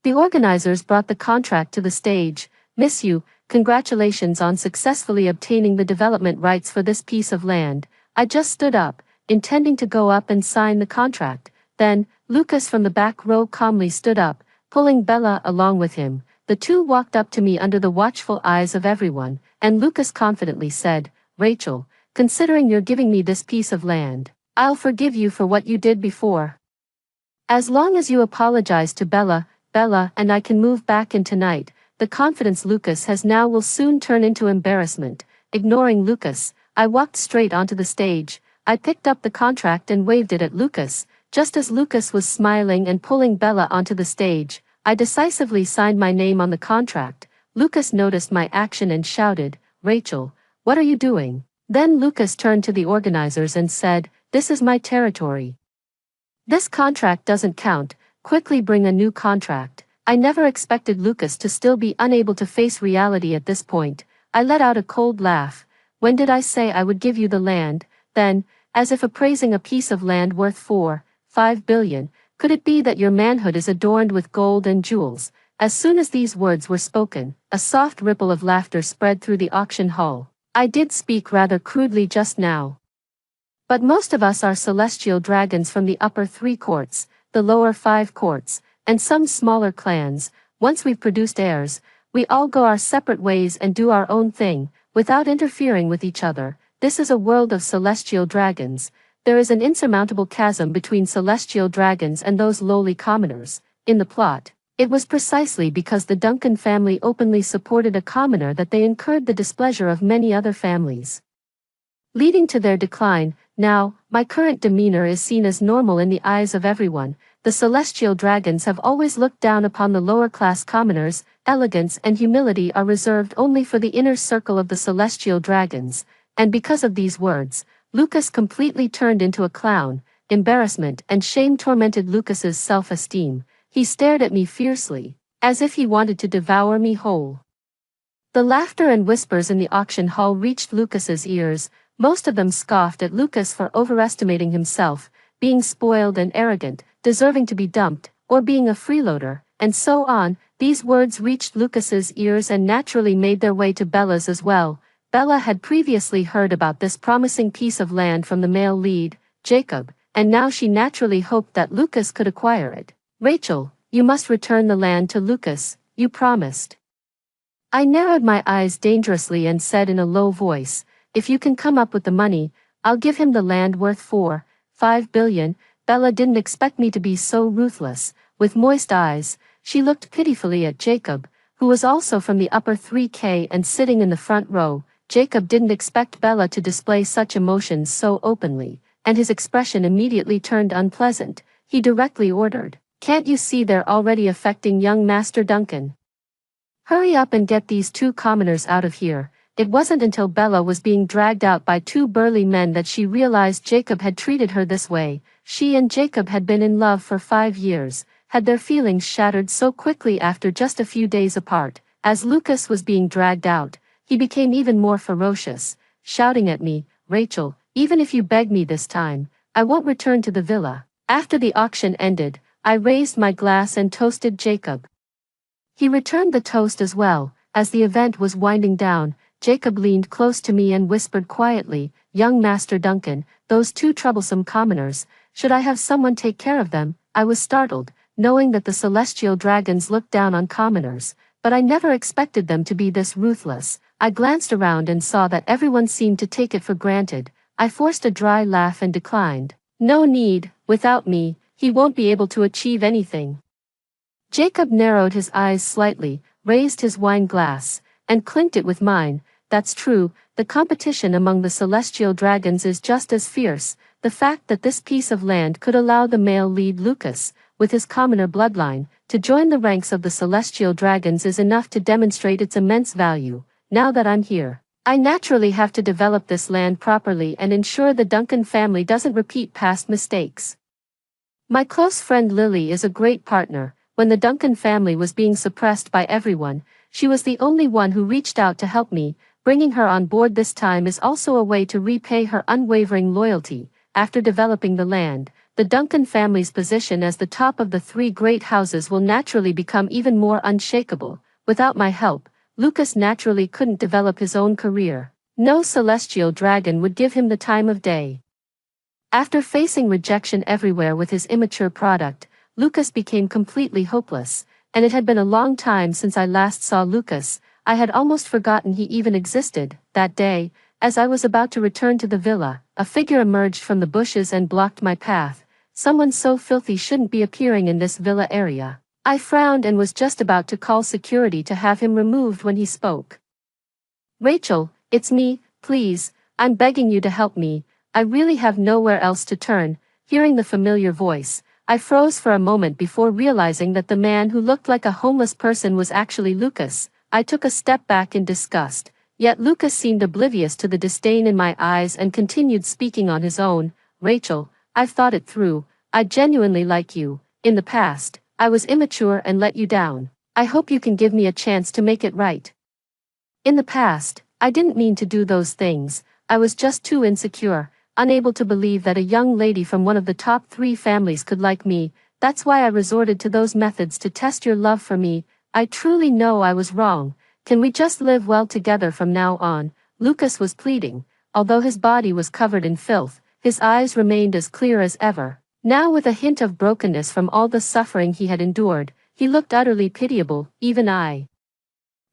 The organizers brought the contract to the stage. Miss you, congratulations on successfully obtaining the development rights for this piece of land. I just stood up, intending to go up and sign the contract. Then, Lucas from the back row calmly stood up, pulling Bella along with him. The two walked up to me under the watchful eyes of everyone, and Lucas confidently said, Rachel, considering you're giving me this piece of land. I'll forgive you for what you did before. As long as you apologize to Bella, and I can move back in tonight. The confidence Lucas has now will soon turn into embarrassment. Ignoring Lucas, I walked straight onto the stage. I picked up the contract and waved it at Lucas. Just as Lucas was smiling and pulling Bella onto the stage, I decisively signed my name on the contract. Lucas noticed my action and shouted, "Rachel, what are you doing?" Then Lucas turned to the organizers and said, "This is my territory. This contract doesn't count, quickly bring a new contract." I never expected Lucas to still be unable to face reality at this point. I let out a cold laugh. "When did I say I would give you the land?" Then, as if appraising a piece of land worth 4-5 billion, "Could it be that your manhood is adorned with gold and jewels?" As soon as these words were spoken, a soft ripple of laughter spread through the auction hall. I did speak rather crudely just now. But most of us are celestial dragons from the upper 3 courts, the lower 5 courts, and some smaller clans. Once we've produced heirs, we all go our separate ways and do our own thing, without interfering with each other. This is a world of celestial dragons. There is an insurmountable chasm between celestial dragons and those lowly commoners. In the plot, it was precisely because the Duncan family openly supported a commoner that they incurred the displeasure of many other families, leading to their decline. Now, my current demeanor is seen as normal in the eyes of everyone. The celestial dragons have always looked down upon the lower-class commoners. Elegance and humility are reserved only for the inner circle of the celestial dragons. And because of these words, Lucas completely turned into a clown. Embarrassment and shame tormented Lucas's self-esteem. He stared at me fiercely, as if he wanted to devour me whole. The laughter and whispers in the auction hall reached Lucas's ears. Most of them scoffed at Lucas for overestimating himself, being spoiled and arrogant, deserving to be dumped, or being a freeloader, and so on. These words reached Lucas's ears and naturally made their way to Bella's as well. Bella had previously heard about this promising piece of land from the male lead, Jacob, and now she naturally hoped that Lucas could acquire it. "Rachel, you must return the land to Lucas, you promised." I narrowed my eyes dangerously and said in a low voice, "If you can come up with the money, I'll give him the land worth 4-5 billion. Bella didn't expect me to be so ruthless. With moist eyes, she looked pitifully at Jacob, who was also from the upper 3K and sitting in the front row. Jacob didn't expect Bella to display such emotions so openly, and his expression immediately turned unpleasant. He directly ordered, "Can't you see they're already affecting young Master Duncan? Hurry up and get these 2 commoners out of here." It wasn't until Bella was being dragged out by 2 burly men that she realized Jacob had treated her this way. She and Jacob had been in love for 5 years, had their feelings shattered so quickly after just a few days apart. As Lucas was being dragged out, he became even more ferocious, shouting at me, "Rachel, even if you beg me this time, I won't return to the villa." After the auction ended, I raised my glass and toasted Jacob. He returned the toast as well. As the event was winding down, Jacob leaned close to me and whispered quietly, "Young Master Duncan, those 2 troublesome commoners, should I have someone take care of them?" I was startled, knowing that the celestial dragons looked down on commoners, but I never expected them to be this ruthless. I glanced around and saw that everyone seemed to take it for granted. I forced a dry laugh and declined. "No need, without me, he won't be able to achieve anything." Jacob narrowed his eyes slightly, raised his wine glass, and clinked it with mine. "That's true, the competition among the celestial dragons is just as fierce. The fact that this piece of land could allow the male lead Lucas, with his commoner bloodline, to join the ranks of the celestial dragons is enough to demonstrate its immense value. Now that I'm here, I naturally have to develop this land properly and ensure the Duncan family doesn't repeat past mistakes. My close friend Lily is a great partner. When the Duncan family was being suppressed by everyone, she was the only one who reached out to help me. Bringing her on board this time is also a way to repay her unwavering loyalty. After developing the land, the Duncan family's position as the top of the 3 great houses will naturally become even more unshakable. Without my help, Lucas naturally couldn't develop his own career. No celestial dragon would give him the time of day. After facing rejection everywhere with his immature product, Lucas became completely hopeless, and it had been a long time since I last saw Lucas. I had almost forgotten he even existed. That day, As I was about to return to the villa, a figure emerged from the bushes and blocked my path. Someone so filthy shouldn't be appearing in this villa area. I frowned and was just about to call security to have him removed when he spoke. Rachel, it's me, please, I'm begging you to help me. I really have nowhere else to turn. Hearing the familiar voice, I froze for a moment before realizing that the man who looked like a homeless person was actually Lucas. I took a step back in disgust, yet Lucas seemed oblivious to the disdain in my eyes and continued speaking on his own. Rachel, I've thought it through. I genuinely like you. In the past, I was immature and let you down. I hope you can give me a chance to make it right. In the past, I didn't mean to do those things. I was just too insecure, unable to believe that a young lady from one of the top 3 families could like me. That's why I resorted to those methods to test your love for me. I truly know I was wrong. Can we just live well together from now on? Lucas was pleading. Although his body was covered in filth, his eyes remained as clear as ever. Now with a hint of brokenness from all the suffering he had endured, he looked utterly pitiable. Even I,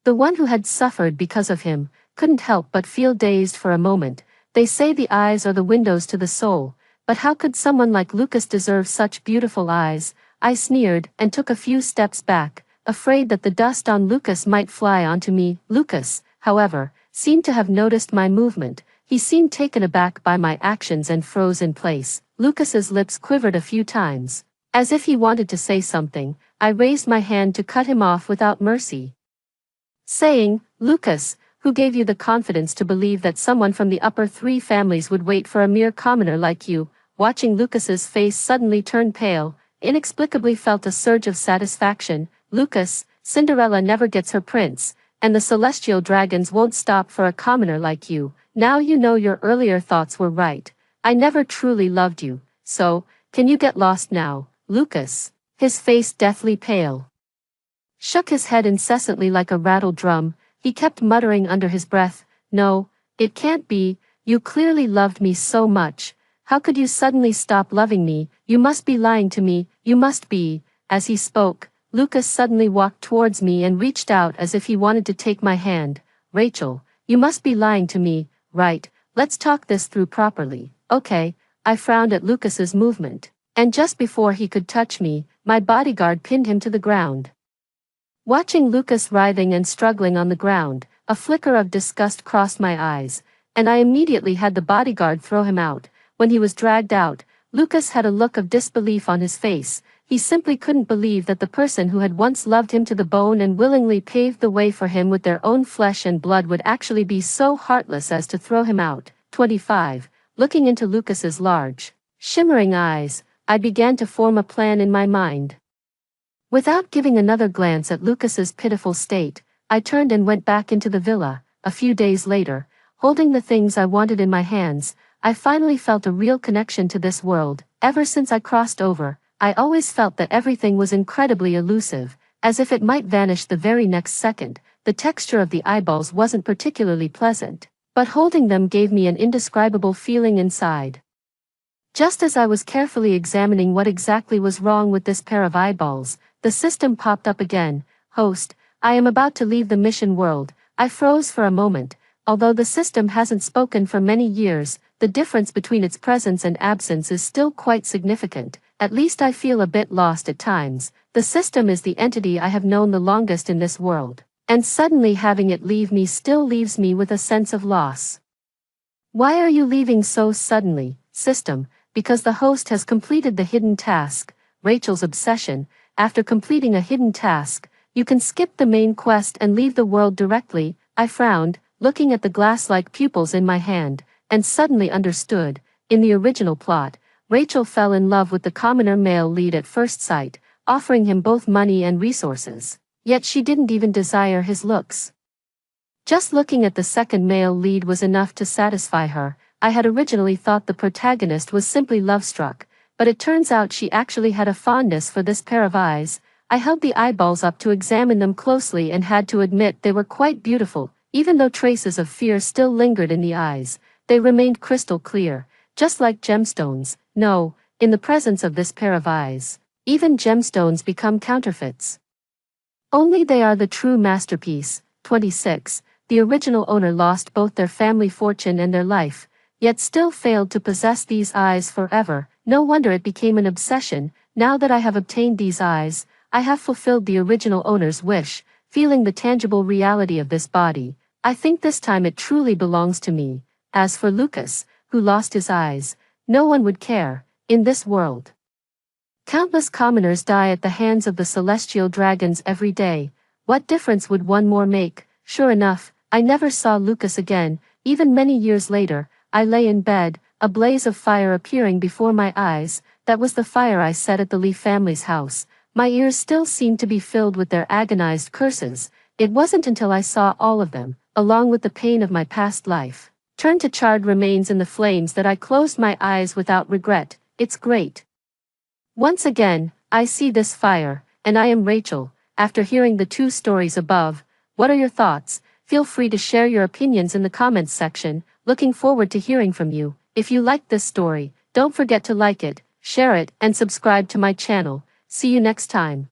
the one who had suffered because of him, couldn't help but feel dazed for a moment. They say the eyes are the windows to the soul, but how could someone like Lucas deserve such beautiful eyes? I sneered and took a few steps back, afraid that the dust on Lucas might fly onto me. Lucas, however, seemed to have noticed my movement. He seemed taken aback by my actions and froze in place. Lucas's lips quivered a few times. As if he wanted to say something, I raised my hand to cut him off without mercy, saying, Lucas, who gave you the confidence to believe that someone from the upper 3 families would wait for a mere commoner like you? Watching Lucas's face suddenly turn pale, inexplicably felt a surge of satisfaction. Lucas, Cinderella never gets her prince, and the celestial dragons won't stop for a commoner like you. Now you know your earlier thoughts were right. I never truly loved you, so, can you get lost now? Lucas, his face deathly pale, shook his head incessantly like a rattled drum. He kept muttering under his breath, no, it can't be, you clearly loved me so much. How could you suddenly stop loving me? You must be lying to me, you must be. As he spoke, Lucas suddenly walked towards me and reached out as if he wanted to take my hand. Rachel, you must be lying to me, right? Let's talk this through properly. Okay. I frowned at Lucas's movement, and just before he could touch me, my bodyguard pinned him to the ground. Watching Lucas writhing and struggling on the ground, a flicker of disgust crossed my eyes, and I immediately had the bodyguard throw him out. When he was dragged out, Lucas had a look of disbelief on his face. He simply couldn't believe that the person who had once loved him to the bone and willingly paved the way for him with their own flesh and blood would actually be so heartless as to throw him out. 25. Looking into Lucas's large, shimmering eyes, I began to form a plan in my mind. Without giving another glance at Lucas's pitiful state, I turned and went back into the villa. A few days later, holding the things I wanted in my hands, I finally felt a real connection to this world. Ever since I crossed over, I always felt that everything was incredibly elusive, as if it might vanish the very next second. The texture of the eyeballs wasn't particularly pleasant, but holding them gave me an indescribable feeling inside. Just as I was carefully examining what exactly was wrong with this pair of eyeballs, the system popped up again. Host, I am about to leave the mission world. I froze for a moment. Although the system hasn't spoken for many years, the difference between its presence and absence is still quite significant. At least I feel a bit lost at times. The system is the entity I have known the longest in this world, and suddenly having it leave me still leaves me with a sense of loss. Why are you leaving so suddenly, system? Because the host has completed the hidden task. Rachel's obsession. After completing a hidden task, you can skip the main quest and leave the world directly. I frowned, looking at the glass-like pupils in my hand, and suddenly understood. In the original plot, Rachel fell in love with the commoner male lead at first sight, offering him both money and resources. Yet she didn't even desire his looks. Just looking at the second male lead was enough to satisfy her. I had originally thought the protagonist was simply love-struck, but it turns out she actually had a fondness for this pair of eyes. I held the eyeballs up to examine them closely and had to admit they were quite beautiful. Even though traces of fear still lingered in the eyes, they remained crystal clear, just like gemstones. No, in the presence of this pair of eyes, even gemstones become counterfeits. Only they are the true masterpiece. 26. the original owner lost both their family fortune and their life, yet still failed to possess these eyes forever. No wonder it became an obsession. Now that I have obtained these eyes, I have fulfilled the original owner's wish, feeling the tangible reality of this body. I think this time it truly belongs to me. As for Lucas, who lost his eyes, no one would care. In this world, countless commoners die at the hands of the celestial dragons every day. What difference would one more make? Sure enough, I never saw Lucas again. Even many years later, I lay in bed, a blaze of fire appearing before my eyes. That was the fire I set at the Lee family's house. My ears still seemed to be filled with their agonized curses. It wasn't until I saw all of them, along with the pain of my past life, turn to charred remains in the flames, that I closed my eyes without regret. It's great. Once again, I see this fire, and I am Rachel. After hearing the two stories above, what are your thoughts? Feel free to share your opinions in the comments section. Looking forward to hearing from you. If you liked this story, don't forget to like it, share it, and subscribe to my channel. See you next time.